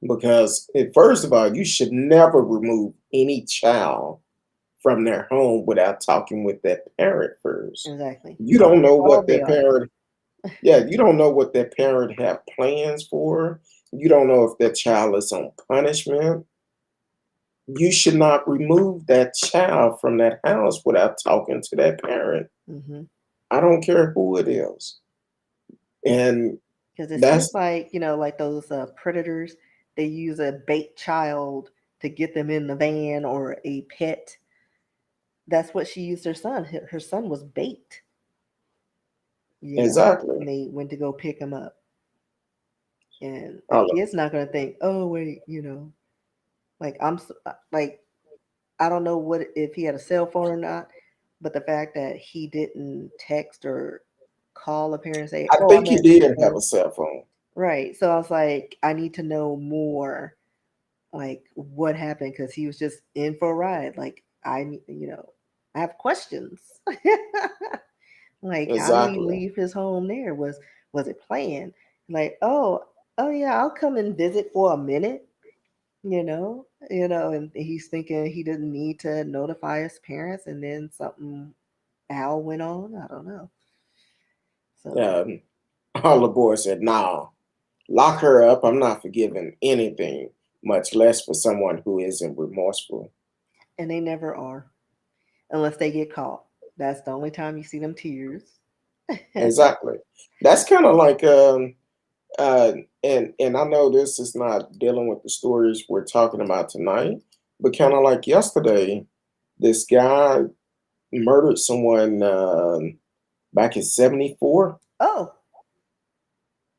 A: because, first of all, you should never remove any child from their home without talking with their parent first.
B: Exactly.
A: You
B: How
A: don't know what
B: involved they
A: their
B: are.
A: parent, yeah, you don't know what their parent have plans for. You don't know if that child is on punishment. You should not remove that child from that house without talking to that parent.
B: Hmm.
A: I don't care who it is. And
B: Because it seems
A: that's
B: like, like those predators, they use a bait child to get them in the van or a pet. That's what she used her son. Her son was bait,
A: exactly.
B: and they went to go pick him up. And the
A: All of,
B: kid's not gonna think, oh wait, like like I don't know what if he had a cell phone or not, but the fact that he didn't text or call a parent and say,
A: I
B: "Oh,
A: think
B: I'm
A: he
B: at
A: did have
B: so,"
A: a cell phone.
B: right. So I was like, I need to know more, like what happened, because he was just in for a ride. Like I have questions. Like, how did he
A: Exactly.
B: leave his home there? Was it planned? Like, oh yeah, I'll come and visit for a minute. And he's thinking he didn't need to notify his parents, and then something Al went on. I don't know. So,
A: Um, all the boys said, "Nah, lock her up. I'm not forgiving anything, much less for someone who isn't remorseful."
B: and they never are, unless they get caught. That's the only time you see them tears.
A: Exactly. That's kind of like uh and I know this is not dealing with the stories we're talking about tonight, but kind of like yesterday, this guy murdered someone back in 74,
B: Oh,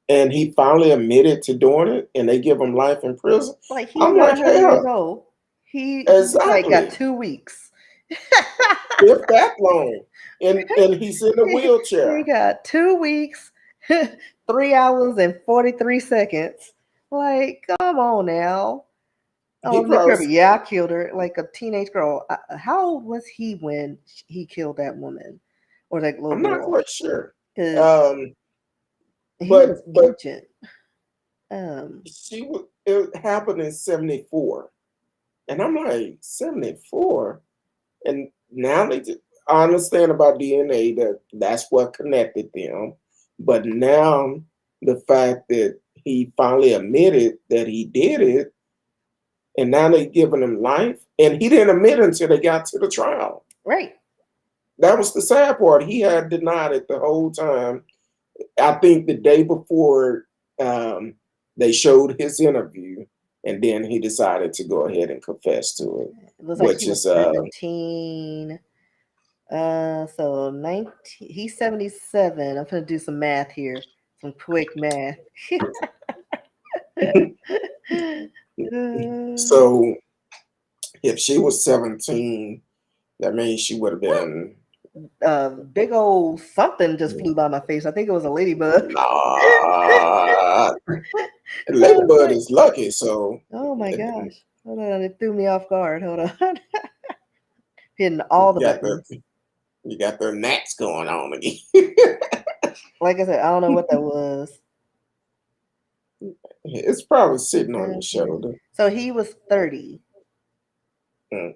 A: and he finally admitted to doing it, and they give him life in prison.
B: like he's
A: I'm like,
B: 100 years
A: hell,
B: old. He's like got
A: exactly.
B: 2 weeks.
A: If that long. And he's in a
B: He
A: wheelchair.
B: got 2 weeks, 3 hours and 43 seconds. Like, come on now. Oh,
A: He
B: look,
A: probably,
B: Kirby. Yeah, I killed her like a teenage girl. How old was he when he killed that woman or that little
A: I'm not
B: girl?
A: quite sure.
B: Because
A: Um,
B: he was
A: but
B: ancient. Um,
A: it happened in 74. And I'm like, 74? And now I understand about DNA that that's what connected them. But now the fact that he finally admitted that he did it, and now they're giving him life, and he didn't admit until they got to the trial.
B: right.
A: That was the sad part. He had denied it the whole time. I think the day before um, they showed his interview, and then he decided to go ahead and confess to it,
B: It looks like he
A: which
B: was
A: is
B: 17. So 19. He's 77. I'm gonna do some math here. Some quick math. Uh,
A: so if she was 17, that means she would have been
B: big old something just flew by my face. I think it was a ladybug.
A: nah.
B: I was
A: Ladybug
B: like,
A: is lucky, so
B: oh my
A: you
B: gosh. Hold on, it threw me off guard. Hold on. Hitting all the
A: got the
B: buttons.
A: you got the gnats going on again.
B: Like I said, I don't know what that was.
A: It's probably sitting on your
B: 17.
A: shoulder.
B: So he was 30
A: Mm.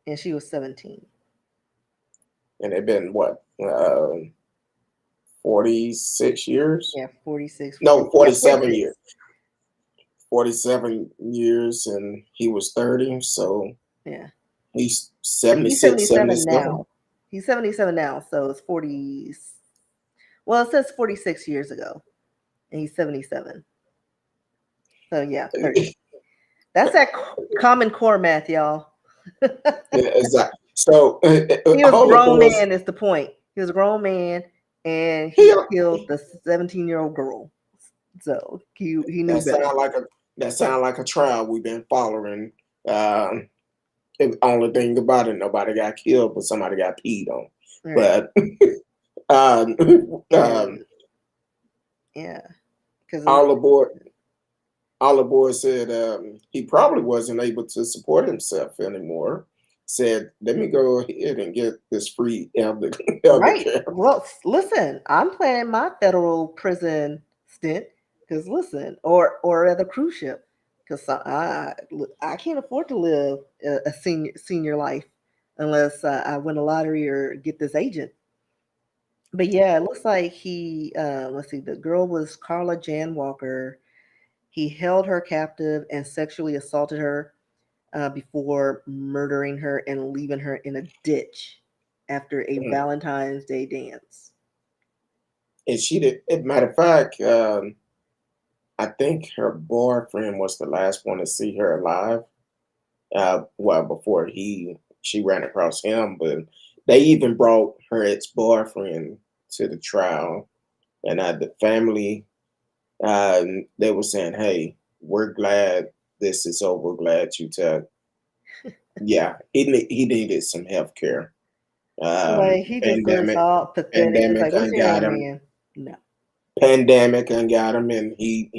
B: and she was 17.
A: And it been what, 46 years?
B: Yeah, 46, 40.
A: No,
B: Yeah,
A: 47 years.
B: 46.
A: 47 years, and he was 30, so
B: Yeah.
A: he's
B: He's
A: 76,
B: 77
A: 77.
B: now. He's 77 now, so it's 40. Well, it says 46 years ago, and he's 77. So yeah, 30. That's that common core math, y'all.
A: Exactly. So
B: He was a
A: all the
B: grown
A: boys,
B: man. Is the point? He was a grown man, and
A: he,
B: he killed the 17-year-old girl. So he knew
A: that
B: better.
A: sound like a that sound like a trial we've been following. Um, the only thing about it, nobody got killed, but somebody got peed on.
B: All right,
A: But um, um,
B: and yeah, because
A: all the boy, all the boys said he probably wasn't able to support himself anymore. Said, "Let me go ahead and get this free elder, elder
B: right.
A: care."
B: Well, listen, I'm planning my federal prison stint because listen, or at a cruise ship because I can't afford to live a senior life unless I win a lottery or get this agent. But yeah, it looks like he let's see, the girl was Carla Jan Walker. He held her captive and sexually assaulted her before murdering her and leaving her in a ditch after a
A: Mm.
B: Valentine's Day dance.
A: And she did. As a matter of fact, I think her boyfriend was the last one to see her alive. Well, before she ran across him, but they even brought her ex boyfriend to the trial, and the family They were saying, "Hey, we're glad this is over. Glad you took." Yeah, he needed some health care.
B: Like he just looks
A: Pandemic,
B: all pathetic. It's
A: pandemic,
B: like, what's
A: I
B: your
A: got
B: name,
A: him.
B: man? No.
A: Pandemic, I got him, and he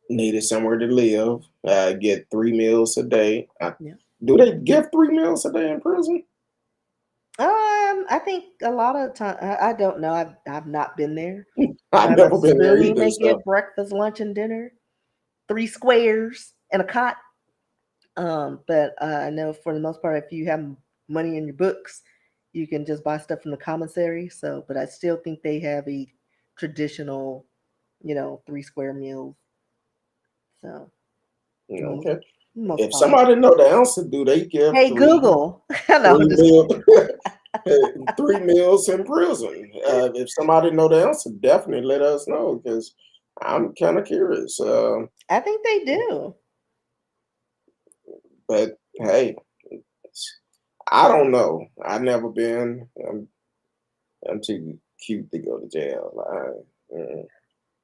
A: needed somewhere to live. Get 3 meals a day.
B: Yeah.
A: Do they give 3 meals a day in prison?
B: I think a lot of time. I don't know. I've not been there.
A: I've
B: I'm
A: never been there
B: assuming
A: either.
B: they
A: So,
B: give breakfast, lunch, and dinner. Three squares and a cot. But I know for the most part, if you have money in your books, you can just buy stuff from the commissary. So, but I still think they have a traditional, 3 square meals. So most
A: okay.
B: most
A: If
B: part.
A: somebody know the answer, do they give
B: Hey Google. I know. I'm
A: three
B: just
A: meal 3 meals in prison? If somebody know the answer, definitely let us know because I'm kind of curious.
B: I think they do.
A: But hey, I don't know. I've never been. I'm too cute to go to jail.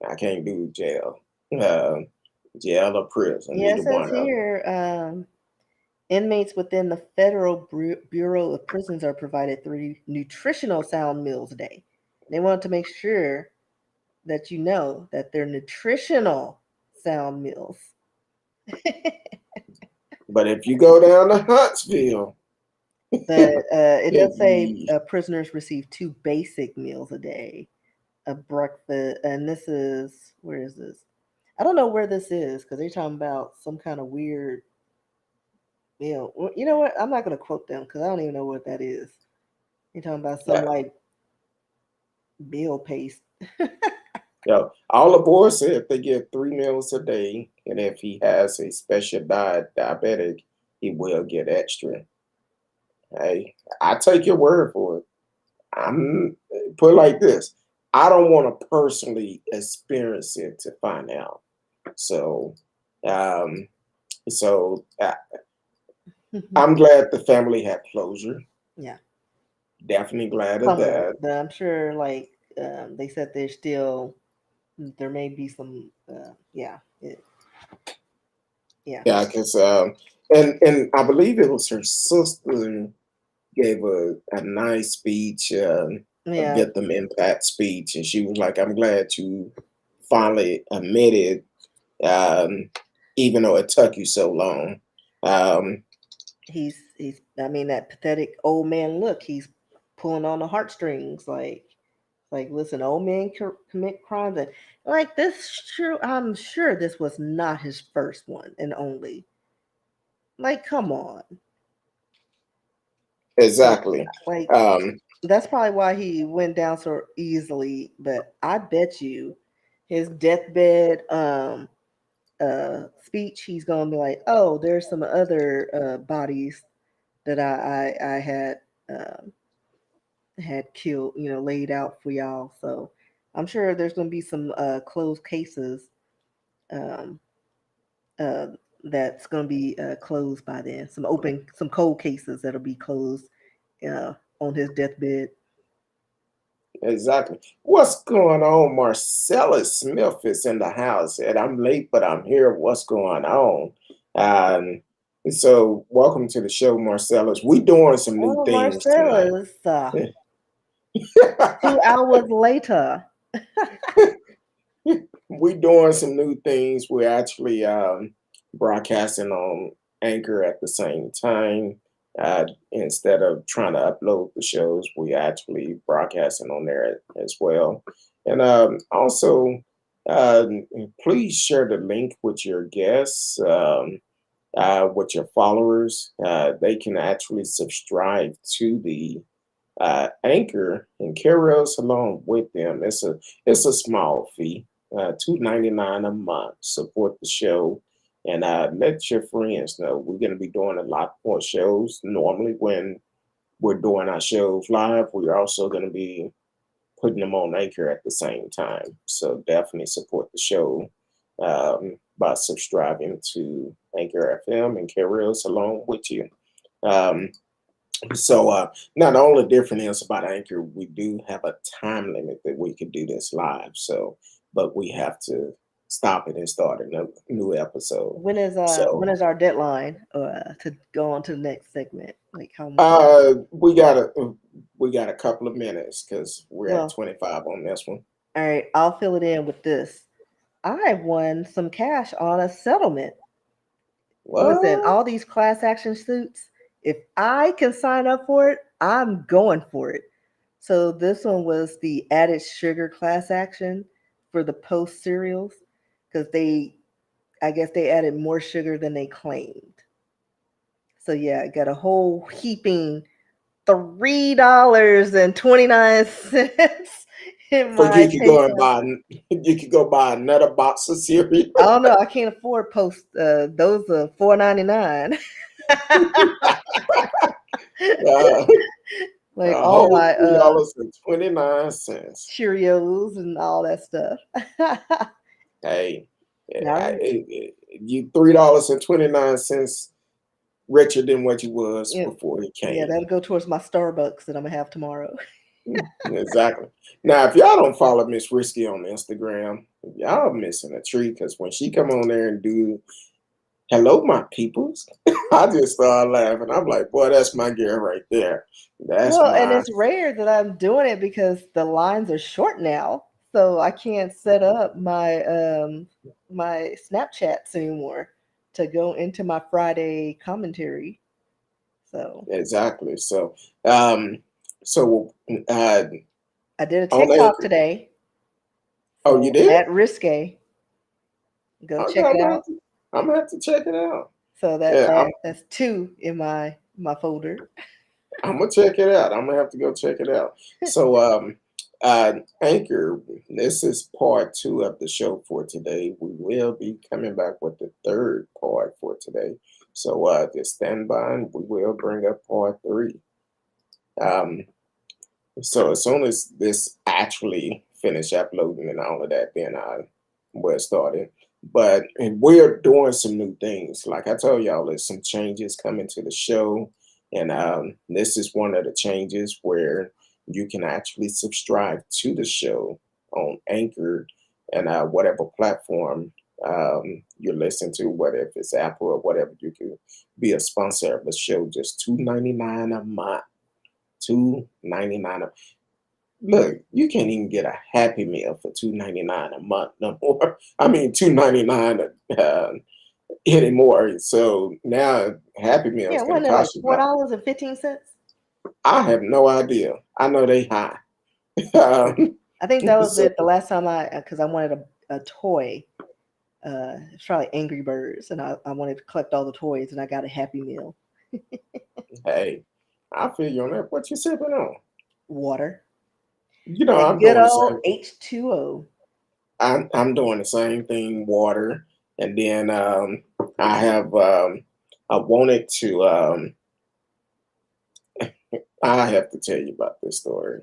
A: I can't do jail. Uh, Jail or prison,
B: Yeah, it
A: neither
B: says
A: one of them.
B: here, inmates within the Federal Bureau of Prisons are provided 3 nutritional sound meals a day. They want to make sure that you know that they're nutritional sound meals.
A: But if you go down to Huntsville,
B: But it does say
A: if
B: prisoners receive 2 basic meals a day, a breakfast, and this is where is this? I don't know where this is because they're talking about some kind of weird meal. Well, you know what? I'm not going to quote them because I don't even know what that is. You're talking about some
A: yeah,
B: like meal paste.
A: all the boys said if they get 3 meals a day, and if he has a special diet, diabetic, he will get extra. Hey, I take your word for it. I'm put it like this. I don't want to personally experience it to find out. So, um, so I'm glad the family had closure.
B: Yeah,
A: Definitely glad of
B: somewhat,
A: that.
B: but I'm sure like they said there's still there may be some yeah yeah
A: Yeah, because and I believe it was her sister gave a nice speech, a
B: yeah.
A: victim impact speech, and she was like, "I'm glad you finally admitted, um, even though it took you so long." Um,
B: He's I mean that pathetic old man look. He's pulling on the heartstrings like listen, old men commit crimes and like this. Sure, I'm sure this was not his first one and only. Like, come on, like
A: exactly.
B: like
A: Um,
B: that's probably why he went down so easily. But I bet you his deathbed speech, he's gonna be like, oh, there's some other bodies that I had killed, laid out for y'all. So I'm sure there's gonna be some closed cases um, uh, that's gonna be closed by then. Some cold cases that'll be closed on his deathbed.
A: exactly. What's going on? Marcellus Smith is in the house, and I'm late, but I'm here. What's going on? Um, so welcome to the show, Marcellus. We doing some new
B: Oh,
A: things tonight.
B: Marcellus, 2 hours later.
A: We doing some new things. We're actually broadcasting on Anchor at the same time. Instead of trying to upload the shows, we actually broadcasting on there as well. And also, please share the link with your guests, with your followers. They can actually subscribe to the Anchor and carry us along with them. It's a small fee, $2.99 a month. Support the show and let your friends know. We're going to be doing a lot more shows. Normally, when we're doing our shows live, we're also going to be putting them on Anchor at the same time. So definitely support the show by subscribing to Anchor FM and carry us along with you. Um, now the only difference is about Anchor, we do have a time limit that we can do this live. So but we have to stop it and start a new episode.
B: When
A: So
B: is our deadline to go on to the next segment? Like how much time?
A: we got a couple of minutes because we're at
B: Well,
A: 25 on this one.
B: all right, I'll fill it in with this. I won some cash on a settlement. Listen,
A: What?
B: all these class action suits, if I can sign up for it, I'm going for it. So this one was the added sugar class action for the Post cereals because I guess they added more sugar than they claimed. So yeah, I got a whole heaping $3.29 in
A: So
B: my
A: you could go and
B: PayPal.
A: buy you could go buy another box of cereal.
B: I don't know. I can't afford Post. Those are $4.99.
A: Uh,
B: Like
A: a
B: all
A: whole
B: my
A: $3.29.
B: Cheerios and all that stuff.
A: Hey,
B: Now,
A: you $3.29 richer than what you was
B: yeah,
A: before he
B: yeah,
A: came.
B: that'll go towards my Starbucks that I'm gonna have tomorrow.
A: Exactly. Now, if y'all don't follow Miss Risky on Instagram, y'all missing a treat because when she come on there and do "Hello, my peoples," I just start laughing. I'm like, boy, that's my girl right there. That's
B: Well, and
A: my
B: it's rare that I'm doing it because the lines are short now, so I can't set up my Snapchats anymore to go into my Friday commentary. So
A: exactly. Um, so
B: I did a
A: on
B: TikTok
A: Anchor.
B: today.
A: Oh, you
B: So
A: did?
B: at Risque, go
A: Okay,
B: check it out.
A: I'm gonna have to check it out.
B: So
A: Yeah,
B: that's two in my folder.
A: I'm gonna check it out. I'm gonna have to go check it out. So, Anchor, this is part two of the show for today. We will be coming back with the third part for today. So, just stand by and we will bring up part three. Um, so as soon as this actually finish uploading and all of that, then I will start it. But and we're doing some new things. Like I told y'all, there's some changes coming to the show, and this is one of the changes where you can actually subscribe to the show on Anchor and whatever platform you're listening to, whether if it's Apple or whatever. You can be a sponsor of the show, just $2.99 a month. $2.99. Look, you can't even get a Happy Meal for $2.99 a month no more. I mean, $2.99 anymore. So now Happy Meal
B: Yeah,
A: is going
B: wasn't
A: to
B: it like
A: cost you about.
B: $4.15?
A: I have no idea. I know they high. Um,
B: I think that was
A: so
B: it the last time because I wanted a toy. It's probably Angry Birds, and I wanted to collect all the toys, and I got a Happy Meal.
A: hey, I feel you on that. What you sipping on?
B: Water.
A: You know,
B: That
A: I'm
B: good
A: doing the
B: old
A: same.
B: H2O.
A: I'm doing the same thing. Water, and then I have I wanted to. I have to tell you about this story.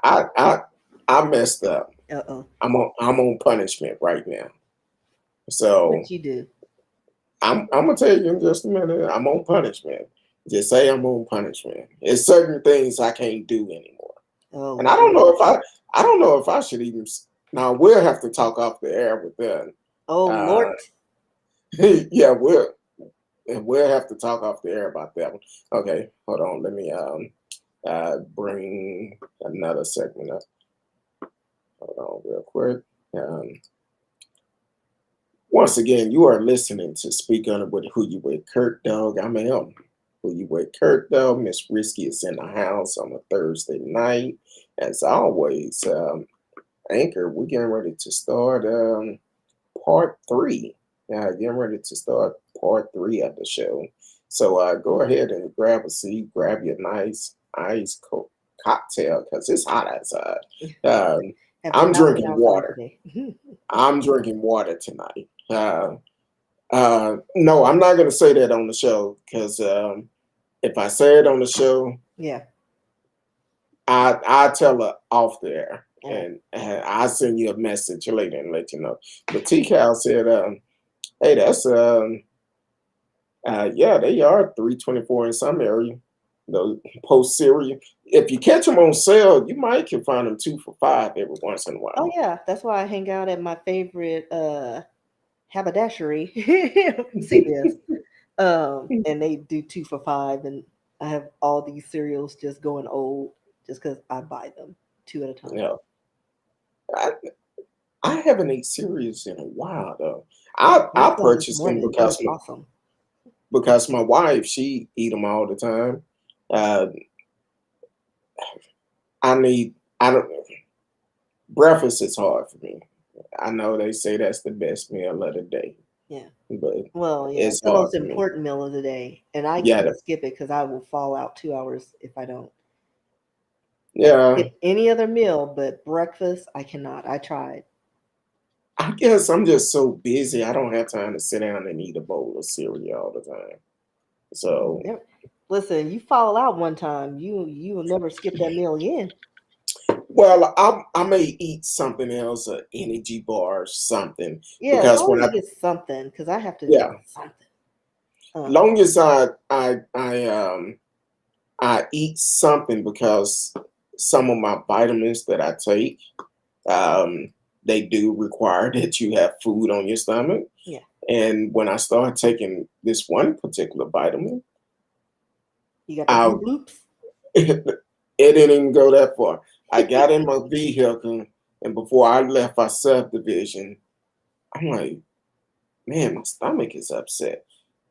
A: I I I messed up.
B: Uh-oh.
A: I'm on punishment right now. So
B: What you do?
A: I'm gonna tell you in just a minute. I'm on punishment. Just say I'm on punishment. It's certain things I can't do anymore,
B: Oh,
A: and
B: Lord.
A: I don't know if I should even. Now we'll have to talk off the air with them.
B: Oh,
A: Uh,
B: Lord.
A: yeah, we'll have to talk off the air about that one. Okay, hold on. Let me bring another segment up. Hold on, real quick. Um, Once again, you are listening to Speak On It with Who You With Kurt Dog. I'm Who You With Kurt Dog. Miss Risky is in the house on a Thursday night. As always, Anchor, we're getting ready to start part three. Getting ready to start part three of the show. So go ahead and grab a seat, grab your nice ice cocktail because it's hot outside. Um,
B: Have you
A: I'm
B: not been
A: drinking
B: outside
A: water.
B: today?
A: I'm drinking water tonight. No, I'm not going to say that on the show because if I say it on the show,
B: Yeah.
A: I tell her off the air
B: Oh.
A: and I'll send you a message later and let you know. But T Cal said, hey, that's yeah, they are 324 in some area. the post cereal. If you catch them on sale, you might can find them 2 for $5 every once in a
B: Oh
A: while.
B: yeah, that's why I hang out at my favorite haberdashery, CVS. And they do 2 for $5, and I have all these cereals just going old just because I buy them two at a
A: You
B: time.
A: know, I, I haven't ate cereals in a while though.
B: I had
A: I
B: some this
A: purchased them
B: morning. It was awesome.
A: because my wife she eat them all the time. Uh, I need I don't breakfast is hard for me. I know they say that's the best meal of the day,
B: Yeah.
A: but
B: Well, yeah,
A: it's
B: it's the
A: hard
B: most
A: for me.
B: important meal of the day, and I
A: Yeah,
B: can't skip it because I will fall out 2 hours if I don't. I can
A: yeah.
B: skip any other meal, but breakfast I cannot. I tried.
A: I guess I'm just so busy. I don't have time to sit down and eat a bowl of cereal all the time. So,
B: Never, listen, you fall out one time, you will never skip that meal again.
A: well, I may eat something else, an energy bar or something,
B: Yeah, as
A: because
B: long
A: when
B: as
A: I
B: you get something, because I have to get
A: yeah,
B: something. Um,
A: long as I eat something because some of my vitamins that I take, um, they do require that you have food on your stomach.
B: yeah,
A: And when I started taking this one particular vitamin,
B: you got the
A: I
B: blue bloops.
A: it didn't even go that far. I got in my vehicle, and before I left our subdivision, I'm like, man, my stomach is upset.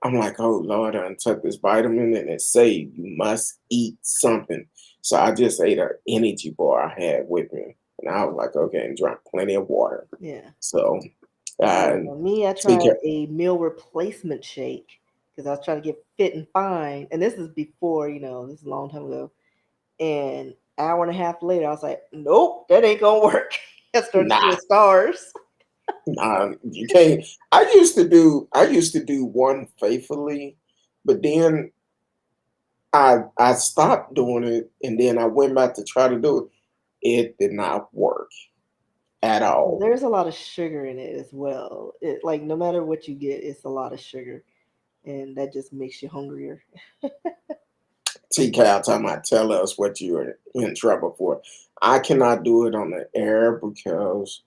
A: I'm like, oh Lord, I took this vitamin and it said you must eat something. So I just ate an energy bar I had with me. And I was like, okay, and drank plenty of water.
B: Yeah.
A: So uh
B: Me, I
A: take
B: tried
A: care.
B: a meal replacement shake because I was trying to get fit and fine, and this is before, this is a long time ago. And hour and a half later, I was like, nope, that ain't gonna work. I started seeing
A: Nah,
B: stars.
A: you can't. I used to do one faithfully, but then I stopped doing it and then I went back to try to do it. It did not work at
B: Well,
A: all.
B: there's a lot of sugar in it as well. It like no matter what you get, it's a lot of sugar, and that just makes you hungrier.
A: T Cal talking about tell us what you're in trouble for. I cannot do it on the air because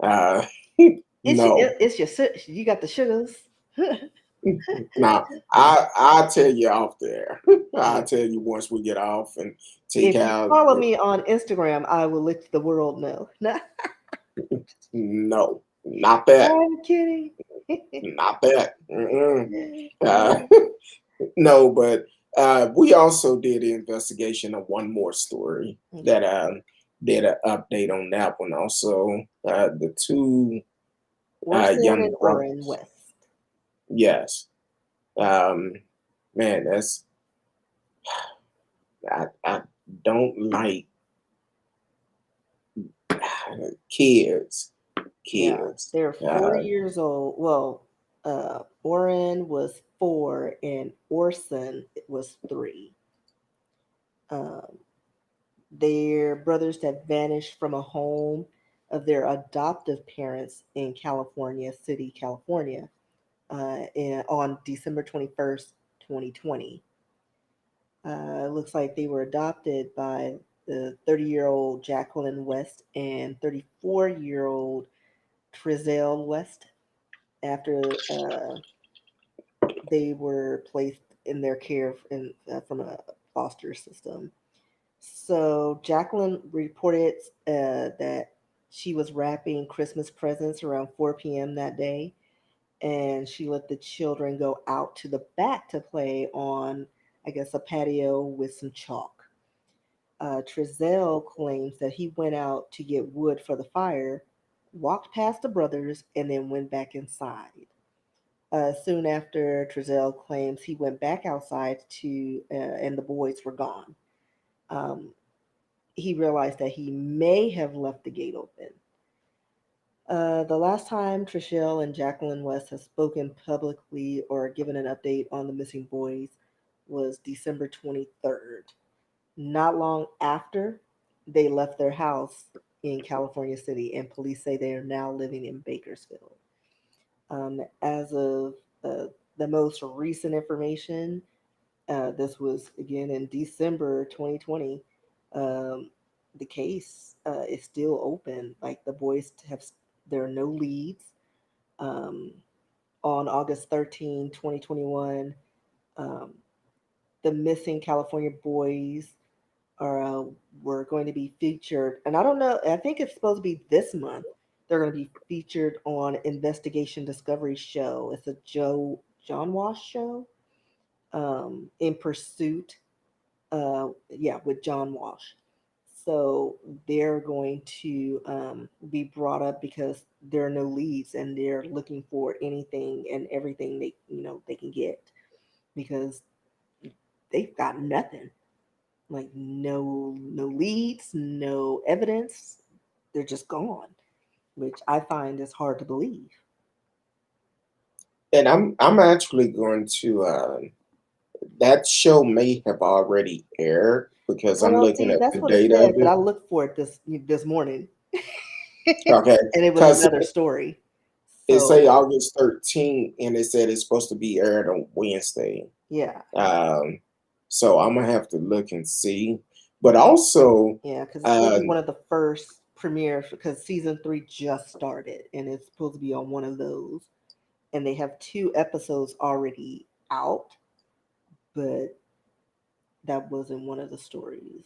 A: uh no.
B: It's your you got the sugars.
A: Now I'll tell you off there.
B: Yeah.
A: I'll tell you once we get off and T
B: If you
A: Cal
B: follow me on Instagram, I will let the world know.
A: no, not that.
B: I'm kidding.
A: Not that. Mm-mm. Uh, no, but we also did an investigation of one more story
B: Okay.
A: that did an update on that one. Also, the two
B: Orson
A: young
B: and Orrin
A: brothers.
B: West.
A: Yes, um, man, that's I don't like kids.
B: Yeah,
A: Kids.
B: they're 4 years old. Well, Orrin was 4 and Orson was 3. Um, they're brothers that vanished from a home of their adoptive parents in California City, California, on December 21st, 2020. It looks like they were adopted by the 30-year-old Jacqueline West and 34-year-old Trizelle West after they were placed in their care from a foster system. So Jacqueline reported that she was wrapping Christmas presents around 4 p.m. that day, and she let the children go out to the back to play on, I guess, a patio with some chalk. Trizell claims that he went out to get wood for the fire, walked past the brothers, and then went back inside. Soon after, Trizell claims he went back outside and the boys were gone. Um, he realized that he may have left the gate open. The last time Trishelle and Jacqueline West have spoken publicly or given an update on the missing boys was December 23rd. Not long after, they left their house in California City, and police say they are now living in Bakersfield. As of the most recent information, This was again in December 2020. Um, the case is still open. Like the boys have, there are no leads. Um, on August 13, 2021, um, the missing California boys are were going to be featured, and I don't know. I think it's supposed to be this month. They're going to be featured on Investigation Discovery Show. It's a John Wash show. In Pursuit, yeah, with John Wash. So they're going to be brought up because there are no leads, and they're looking for anything and everything they can get because they've got nothing. Like no leads, no evidence. They're just gone, which I find is hard to believe.
A: And I'm actually going to that show may have already aired because I'm
B: Well,
A: looking
B: see,
A: at
B: that's
A: the
B: what it
A: date
B: said,
A: of
B: but
A: it.
B: I looked for it this morning,
A: Okay,
B: and it was
A: because
B: another story.
A: it say
B: So
A: August 13th, and it said it's supposed to be aired on Wednesday.
B: yeah,
A: Um, so I'm gonna have to look and see. But also,
B: yeah, because it's supposed to be
A: um,
B: one of the first premieres because season 3 just started, and it's supposed to be on one of those. And they have 2 episodes already out, but that wasn't one of the stories.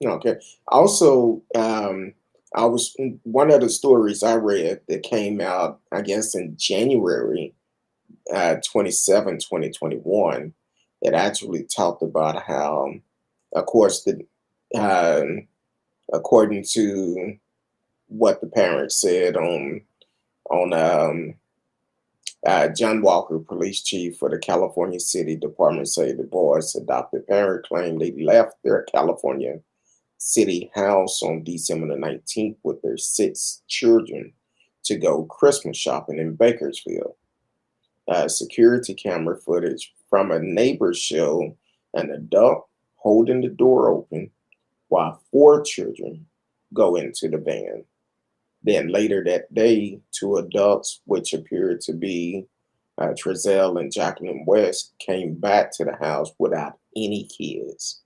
A: okay. Also, I was one of the stories I read that came out, I guess, in January 27, 2021. It actually talked about how, of course, um, according to what the parents said on John Walker, police chief for the California City Department, say the boys' adopted parent claimed they left their California City house on December the 19th with their 6 children to go Christmas shopping in Bakersfield. Security camera footage from a neighbor showed an adult holding the door open while 4 children go into the van. Then later that day, 2 adults, which appeared to be Trezell and Jacqueline West, came back to the house without any kids.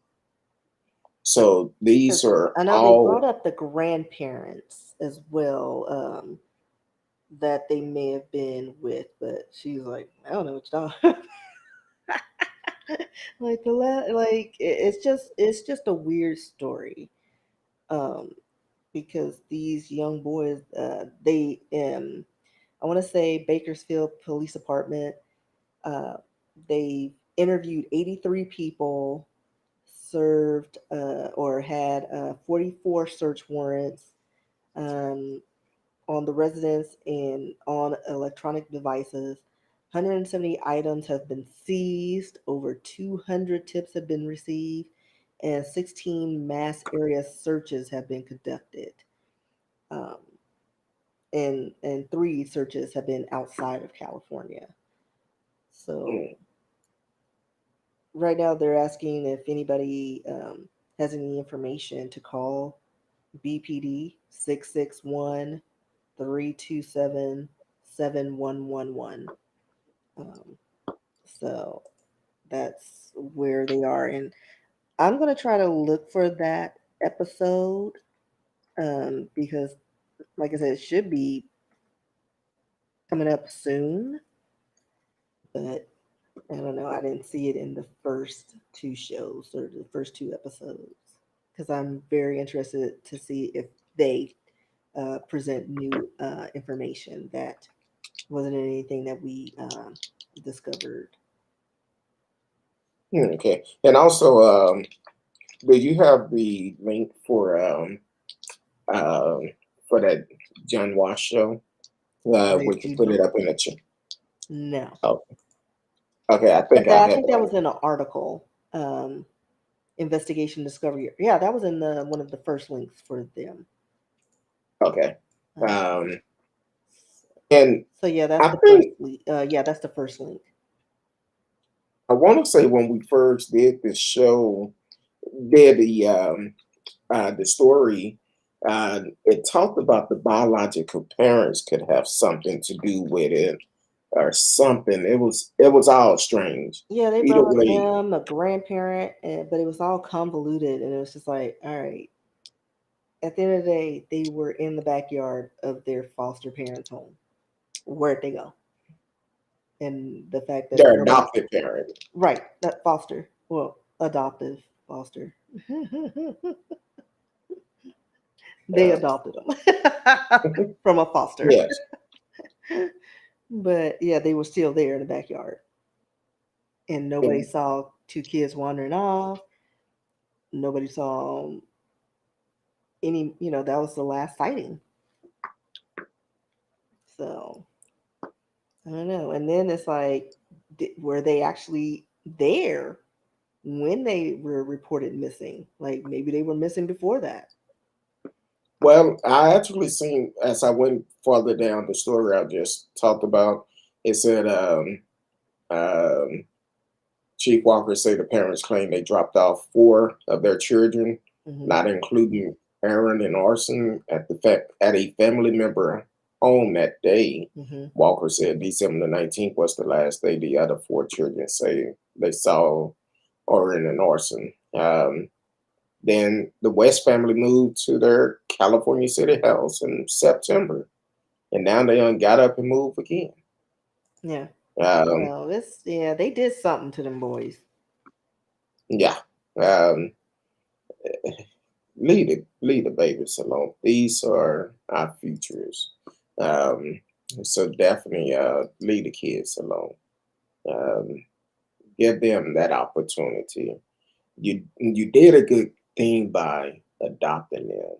A: So these
B: 'Cause
A: are
B: I know they brought
A: all
B: up the grandparents as well, that they may have been with, but she's like, I don't know what you're talking. Like it's just a weird story, um, because these young boys, they I want to say Bakersfield Police Department, uh, they interviewed 83 people, served or had 44 search warrants um, on the residence and on electronic devices. 170 items have been seized, over 200 tips have been received, and 16 mass area searches have been conducted. Um, and 3 searches have been outside of California.
A: mm,
B: So right now they're asking if anybody has any information to call BPD 661-327-7111. Um, so that's where they are. And I'm going to try to look for that episode because, like I said, it should be coming up soon. But I don't know. I didn't see it in the first 2 shows or the first 2 episodes because I'm very interested to see if they present new information that wasn't anything that we discovered.
A: okay. And also, do you have the link um, for that John Wash show?
B: I
A: We can
B: do
A: put it
B: not.
A: up in the chat.
B: No.
A: Oh, okay. I think I
B: I
A: have
B: think
A: it
B: that
A: on.
B: was in an article. Investigation Discovery. Yeah, that was in one of the first links for them.
A: Okay.
B: Um,
A: Um, and
B: so yeah, that's
A: I
B: the first.
A: think
B: Yeah, that's the first link.
A: I want to say when we first did the show, did the story, it talked about the biological parents could have something to do with it. or something. It was all strange.
B: Yeah, they
A: Either
B: brought
A: way,
B: him a grandparent, but it was all convoluted, and it was just like, all right. At the end of the day, they were in the backyard of their foster parents' home. Where'd they go? And the fact that
A: their
B: nobody,
A: adopted parent.
B: right, that foster, well, adoptive foster, they
A: Uh,
B: adopted them from a foster.
A: yes.
B: But yeah, they were still there in the backyard, and nobody
A: And,
B: saw two kids wandering off. Nobody saw any, that was the last sighting. So I don't know. And then it's like, were they actually there when they were reported missing? Like maybe they were missing before that.
A: well, I actually seen as I went farther down the story I just talked about. It said um, Chief Walker said the parents claimed they dropped off four of their children,
B: Hmm.
A: not including Aaron and Orson, at a family member home that day.
B: Hmm.
A: Walker said December the 19th was the last day the other four children say they saw Orrin and Orson. Then the West family moved to their California City house in September, and now they done got up and moved again.
B: Yeah.
A: Um,
B: Well, they did something to them boys.
A: yeah. Um, leave the babies alone. These are our futures. Um, so definitely leave the kids alone. Um, give them that opportunity. You did a good thing by adopting them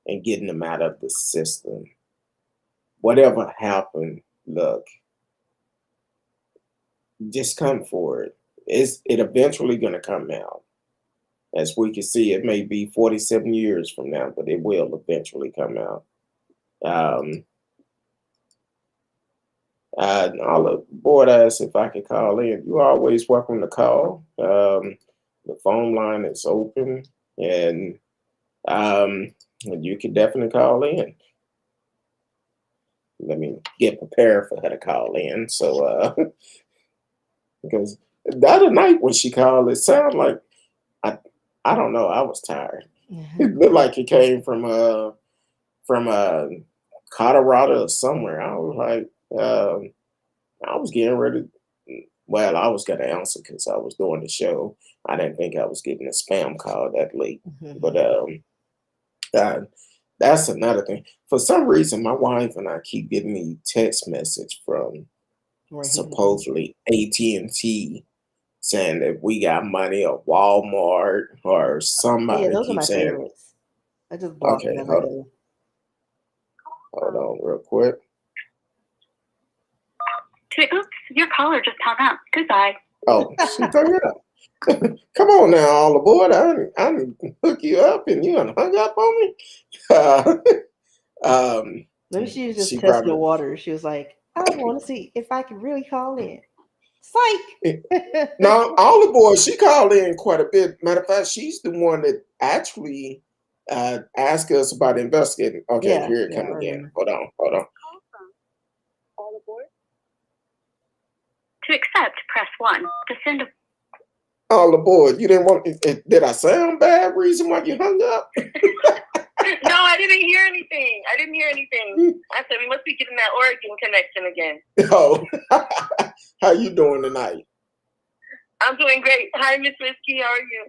A: and getting them out of the system. Whatever happened, look, just come forward. It eventually gonna come out. As we can see, it may be 47 years from now, but it will eventually come out. Um, I'll board asked if I could call in. You're always welcome to call. The phone line is open, and you can definitely call in. Let me get prepared for her to call in. So, because the other night when she called, it sounded like I, I don't know. I was tired.
B: Hmm.
A: It looked like it came from Colorado or somewhere. I was like, I was getting ready. Well, I was gonna answer because I was doing the show. I didn't think I was getting a spam call that late, but
B: Hmm.
A: uh, that's another thing. For some reason, my wife and I keep getting the text message from
B: Right.
A: supposedly AT&T saying that we got money, or Walmart, or
B: Oh yeah,
A: somebody
B: those are my
A: keeps saying,
B: favorites. I just block them
A: okay,
B: as I go.
A: hold on real quick.
C: Oops, your caller just hung up. Goodbye.
A: Oh, she hung up. Come on now, all aboard. I hook you up and you done hung up on me. Uh, um,
B: Maybe she was just
A: she
B: testing the
A: probably,
B: water. She was like, I want to see if I can really call in. Psych.
A: now, all aboard, she called in quite a bit. Matter of fact, she's the one that actually asked us about investigating. Okay,
B: Yeah,
A: here it
B: yeah, I
A: come again.
B: remember.
A: Hold on, hold on.
C: All aboard. To accept, press 1. To send a...
A: All aboard. You didn't want, did I sound bad? Reason why you hung up?
C: No, I didn't hear anything. I said, we must be getting that Oregon connection again.
A: Oh, how you doing tonight?
C: I'm doing great. Hi, Miss Whiskey. How are you?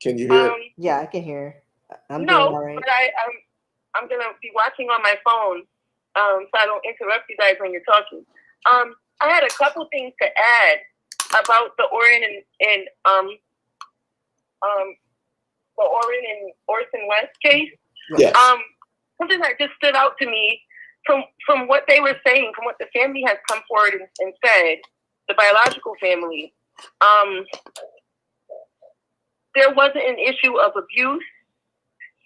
A: Can you hear?
B: Yeah, I can hear. I'm doing
C: No,
B: all right.
C: but I'm gonna be watching on my phone, so I don't interrupt you guys when you're talking. I had a couple things to add about the Orrin and the Orrin and Orson West case.
A: Yes.
C: Something that just stood out to me from what they were saying, from what the family has come forward and said, the biological family. There wasn't an issue of abuse.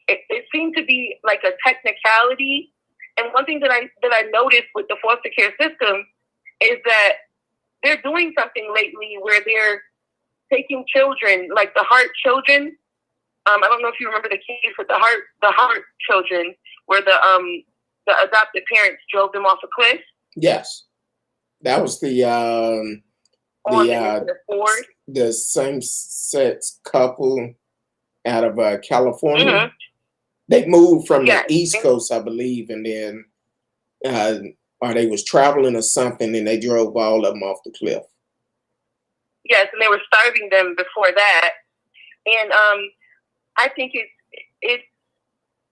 C: It seemed to be like a technicality. And one thing that I noticed with the foster care system is that they're doing something lately where they're taking children, like the heart children. I don't know if you remember the case with the heart children, where the adopted parents drove them off a cliff.
A: Yes, that was
C: on
A: the
C: the
A: uh,
C: into the forest.
A: the same sex couple out of California.
C: Mm-hmm.
A: They moved from the
C: Yes.
A: East Coast, I believe, and then uh, or they was traveling or something, and they drove all of them off the cliff.
C: Yes, and they were starving them before that. And I think it's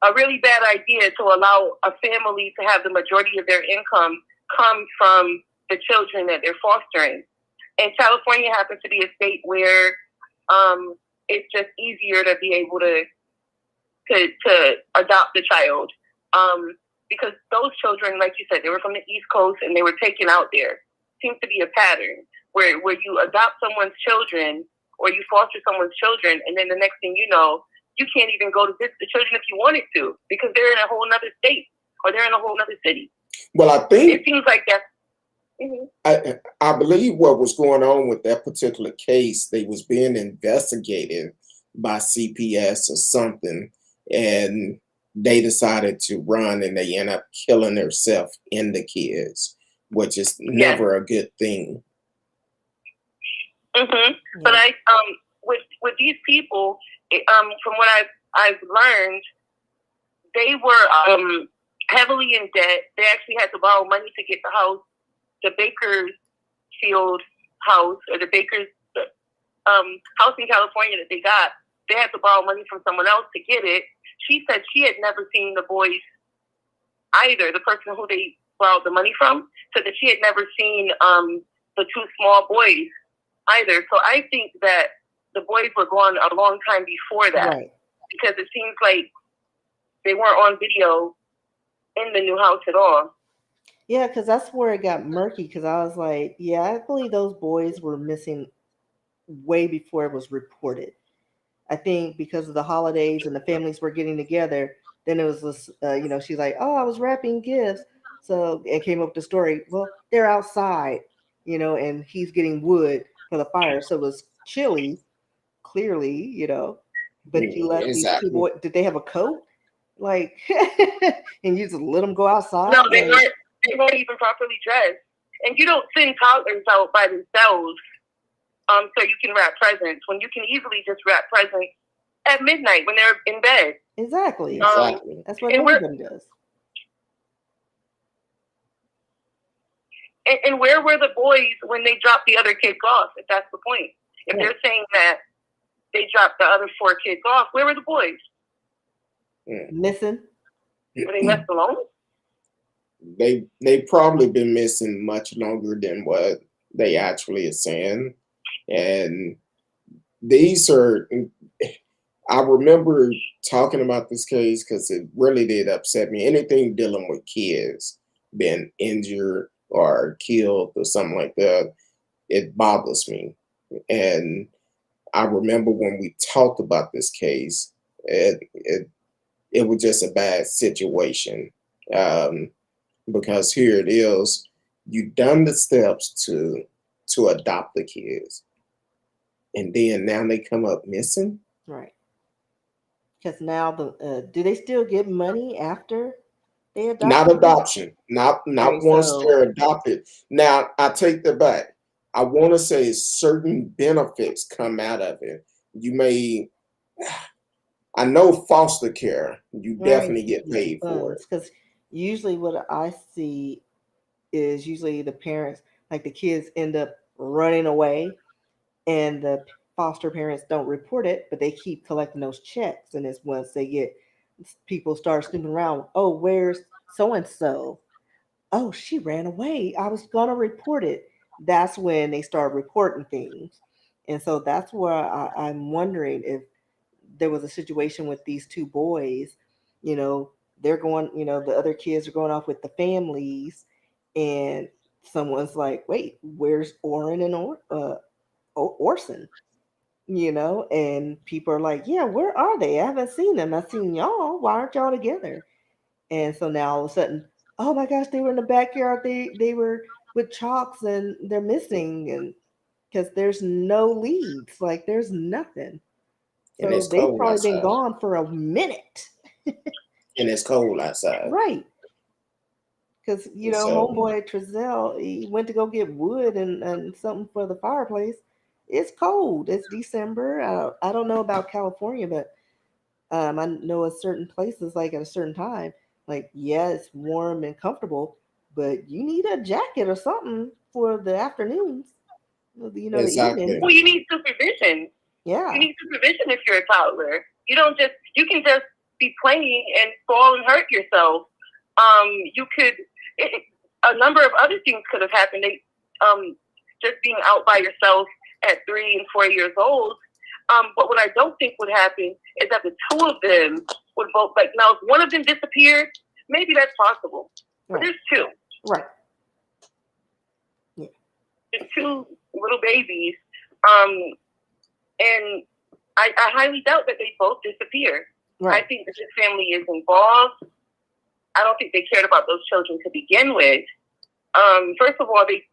C: a really bad idea to allow a family to have the majority of their income come from the children that they're fostering. And California happens to be a state where it's just easier to be able to adopt a child. Because those children, like you said, they were from the East Coast and they were taken out there. Seems to be a pattern where you adopt someone's children or you foster someone's children, and then the next thing you know, you can't even go to visit the children if you wanted to because they're in a whole other state or they're in a whole other city.
A: Well, I think
C: it seems like that. Mm-hmm.
A: I believe what was going on with that particular case, they was being investigated by CPS or something, and they decided to run, and they end up killing themselves and the kids, which is
C: Yes.
A: never a good thing.
C: Mm-hmm. But with these people, from what I've learned, they were heavily in debt. They actually had to borrow money to get the house, the Bakersfield house, or the Bakers house in California that they got. They had to borrow money from someone else to get it. She said she had never seen the boys either. The person who they borrowed the money from said that she had never seen the two small boys either. So I think that the boys were gone a long time before that,
B: Right.
C: because it seems like they weren't on video in the new house at all.
B: Yeah, because that's where it got murky. Because I was like, yeah, I believe those boys were missing way before it was reported. I think because of the holidays and the families were getting together, then it was this, she's like, oh, I was wrapping gifts. So it came up with the story. Well, they're outside, and he's getting wood for the fire. So it was chilly, clearly, but you let these two
A: Exactly.
B: boys, did they have a coat? Like, and you just let them go outside?
C: No, they
B: Like,
C: weren't. They weren't even properly dressed. And you don't send toddlers out by themselves, so you can wrap presents when you can easily just wrap presents at midnight when they're in bed.
B: exactly.
A: Exactly.
B: That's what
C: And
B: everybody does.
C: And where were the boys when they dropped the other kids off? If that's the point. If
B: Right.
C: they're saying that they dropped the other 4 kids off, where were the boys?
B: Missing.
C: Were they left alone?
A: They probably been missing much longer than what they actually are saying, and these are. I remember talking about this case because it really did upset me. Anything dealing with kids being injured or killed or something like that, it bothers me. And I remember when we talked about this case, it was just a bad situation. Because here it is, you've done the steps to adopt the kids, and then now they come up missing.
B: Right. Because now do they still get money after they adopt
A: Not
B: them?
A: adoption, not
B: Okay,
A: once
B: so
A: they're adopted. Now I take that back. I want to say certain benefits come out of it. You may, I know foster care, you
B: right,
A: definitely get
B: you get
A: paid for it.
B: funds. Because usually what I see is usually the parents, like the kids, end up running away, and the foster parents don't report it, but they keep collecting those checks. And it's once they get people start snooping around. Oh, where's so and so? Oh, she ran away. I was gonna report it. That's when they start reporting things. And so that's where I'm wondering if there was a situation with these two boys, you know, they're going, the other kids are going off with the families, and someone's like, wait, where's Orrin and Orson? And people are like, yeah, where are they? I haven't seen them. I've seen y'all. Why aren't y'all together? And so now all of a sudden, oh my gosh, they were in the backyard. They were with chalks and they're missing, and because there's no leads, like there's nothing.
A: And
B: So
A: it's
B: they've
A: cold
B: probably been
A: outside.
B: gone for a minute.
A: And it's cold outside.
B: Right. Because,
A: So
B: homeboy Trezell, he went to go get wood and something for the fireplace. It's cold. It's December. I don't know about California, but I know at certain places, like at a certain time, like, yeah, it's warm and comfortable, but you need a jacket or something for the afternoons, the evenings.
A: exactly.
C: Well, you need supervision. You
B: Yeah.
C: need supervision if you're a toddler. You can just be playing and fall and hurt yourself. You could, a number of other things could have happened. Just being out by yourself at 3 and 4 years old. But what I don't think would happen is that the two of them would both, like, now if one of them disappeared, maybe that's possible. But
B: Right.
C: there's two.
B: Right. Yeah.
C: There's two little babies. And I highly doubt that they both disappeared.
B: Right.
C: I think that this family is involved. I don't think they cared about those children to begin with. First of all, the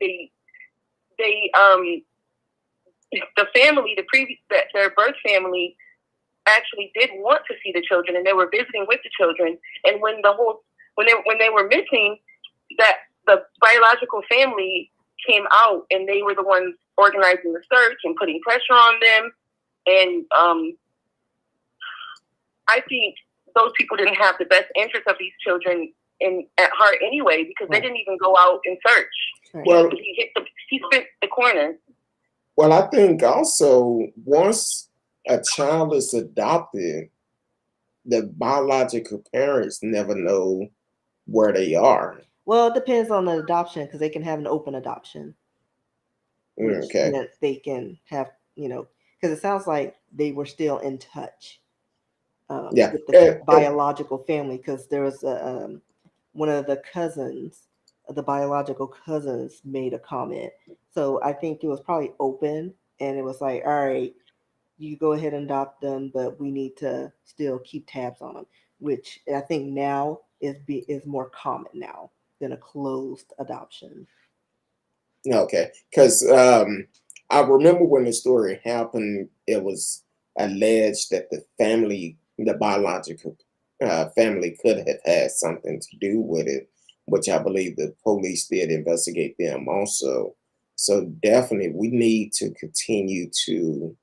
C: family, their birth family, actually did want to see the children, and they were visiting with the children. And when they were missing, that the biological family came out, and they were the ones organizing the search and putting pressure on them. And I think those people didn't have the best interest of these children at heart anyway, because they didn't even go out and search.
B: Right.
A: Well,
C: he spent the corner.
A: well, I think also once a child is adopted, the biological parents never know where they are.
B: Well, it depends on the adoption, because they can have an open adoption, which
A: Okay.
B: meant they can have, because it sounds like they were still in touch
A: Yeah.
B: with the biological family, because there was one of the cousins, the biological cousins, made a comment. So I think it was probably open, and it was like, all right, you go ahead and adopt them, but we need to still keep tabs on them, which I think now is more common now than a closed adoption.
A: Okay. Because I remember when the story happened, it was alleged that the biological family could have had something to do with it, which I believe the police did investigate them also. So definitely, we need to continue to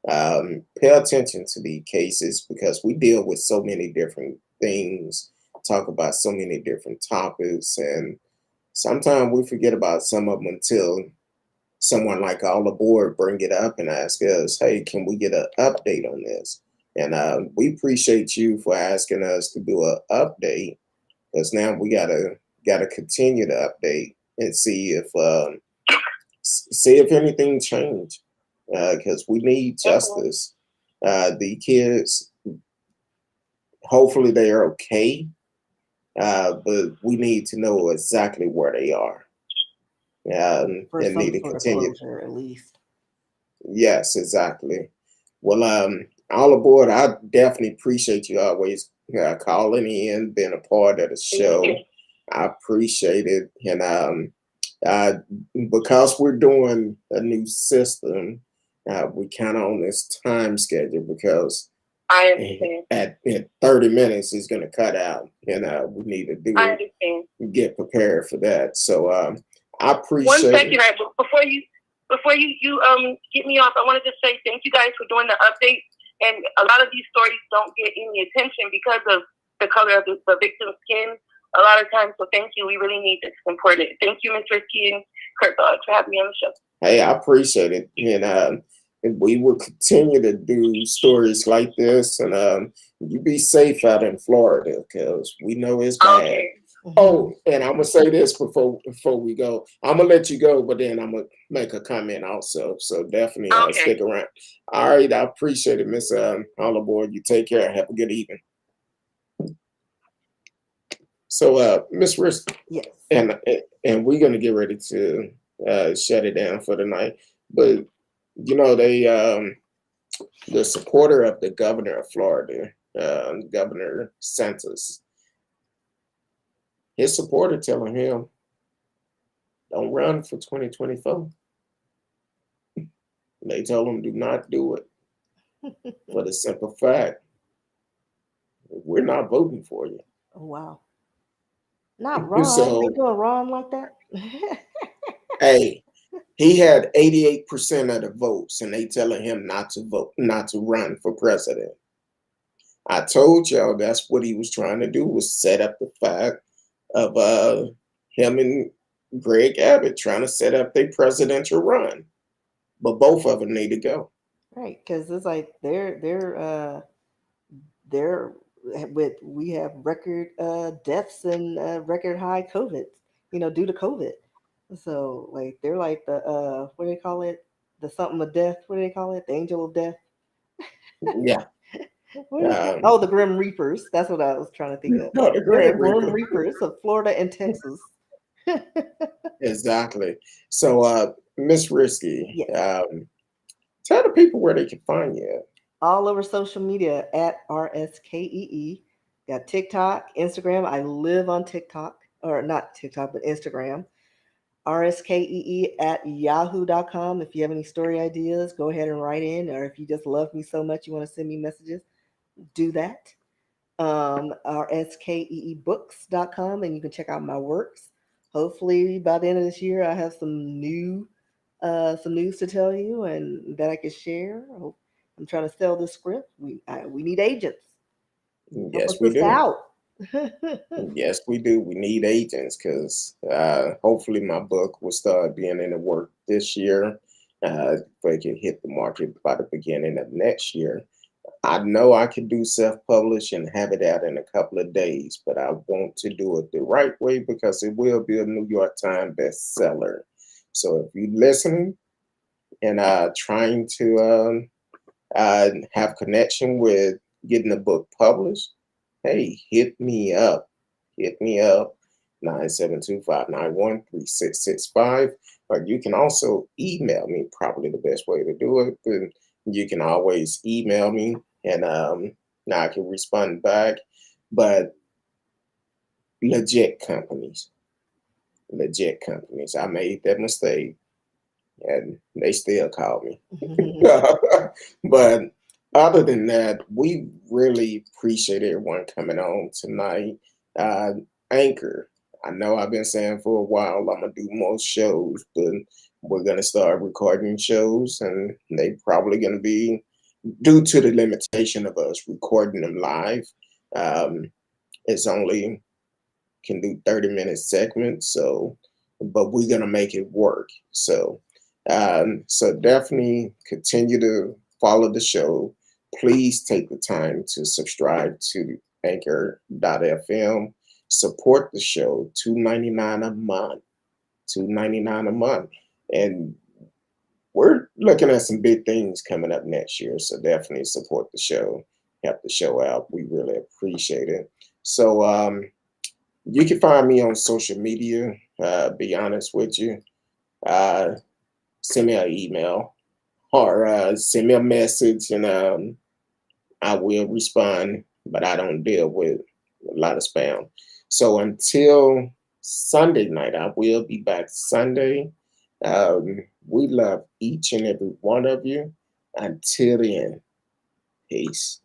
A: pay attention to these cases because we deal with so many different things, talk about so many different topics, and sometimes we forget about some of them until someone like All Aboard bring it up and ask us, "Hey, can we get an update on this?" And we appreciate you for asking us to do an update because now we gotta continue to update and see if anything changed because we need justice. The kids, hopefully, they are okay, but we need to know exactly where they are.
B: For
A: And
B: some
A: need to
B: sort of
A: continue.
B: closure, at least.
A: Yes, exactly. Well, all aboard. I definitely appreciate you always calling in, being a part of the show. I appreciate it, and uh, because we're doing a new system, we kind of on this time schedule because
C: I understand.
A: at 30 minutes is going to cut out, and we need to do
C: I
A: it.
C: understand.
A: Get prepared for that. So I
C: One
A: appreciate
C: second,
A: it.
C: before you get me off, I want to just say thank you guys for doing the update. And a lot of these stories don't get any attention because of the color of the victim's skin. A lot of times, so thank you. We really need this. It's important. Thank you, Ms. Risky and Kurt Dog, for having me on the show.
A: Hey, I appreciate it, and we will continue to do stories like this. And you be safe out in Florida because we know it's bad.
C: Okay.
A: Oh, and I'm gonna say this before we go. I'm gonna let you go, but then I'm gonna make a comment also. So definitely
C: Okay.
A: stick around. All right, I appreciate it, Miss All Aboard. You take care. Have a good evening. So, Miss Risk,
B: Yes.
A: and we're gonna get ready to shut it down for the night. But the supporter of the governor of Florida, Governor Santos, his supporter telling him, "Don't run for 2024." They told him, "Do not do it." For the simple fact, we're not voting for you.
B: Oh, wow. Not Ron. They
A: So,
B: doing Ron like that?
A: hey, he had 88% of the votes, and they telling him not to vote, not to run for president. I told y'all that's what he was trying to do was set up the fact of him and Greg Abbott trying to set up their presidential run. But both of them need to go.
B: Right, because it's like they're with we have record deaths and record high COVID, due to COVID. So like they're like the what do they call it? The something of death. What do they call it? The angel of death.
A: Yeah.
B: What do they call?
A: Um,
B: Oh, the Grim Reapers. That's what I was trying to think of.
A: no, the
B: They're
A: Grand
B: Grim
A: Reaper.
B: Reapers of Florida and Texas.
A: Exactly. So, Miss Risky,
B: Yes.
A: tell the people where they can find you.
B: All over social media at RSKEE. Got TikTok, Instagram. I live on TikTok, or not TikTok, but Instagram. RSKEE at yahoo.com. If you have any story ideas, go ahead and write in. Or if you just love me so much you want to send me messages, do that. RSKEEbooks.com, and you can check out my works. Hopefully by the end of this year I have some news to tell you and that I can share. I'm trying to sell this script. We need agents. Help
A: Yes,
B: us
A: we do.
B: out.
A: Yes, we do. We need agents because hopefully my book will start being in the work this year. But it can hit the market by the beginning of next year. I know I can do self-publish and have it out in a couple of days, but I want to do it the right way because it will be a New York Times bestseller. So if you're listening and trying to have connection with getting the book published, hey, hit me up. Hit me up, 972-591-3665. Or you can also email me, probably the best way to do it. And you can always email me and now I can respond back. But legit companies, legit companies. I made that mistake and they still call me. But other than that, we really appreciate everyone coming on tonight. Uh, Anchor. I know I've been saying for a while I'm gonna do more shows, but we're gonna start recording shows, and they probably gonna be due to the limitation of us recording them live. Um, it's only can do 30-minute segments, so but we're gonna make it work. So definitely continue to follow the show. Please take the time to subscribe to Anchor.fm. Support the show. $2.99 a month. $2.99 a month. And we're looking at some big things coming up next year. So definitely support the show. Help the show out. We really appreciate it. So you can find me on social media. Be honest with you. Uh, Send me an email or send me a message, and I will respond. But I don't deal with a lot of spam. So until Sunday night, I will be back Sunday. We love each and every one of you. Until then, peace.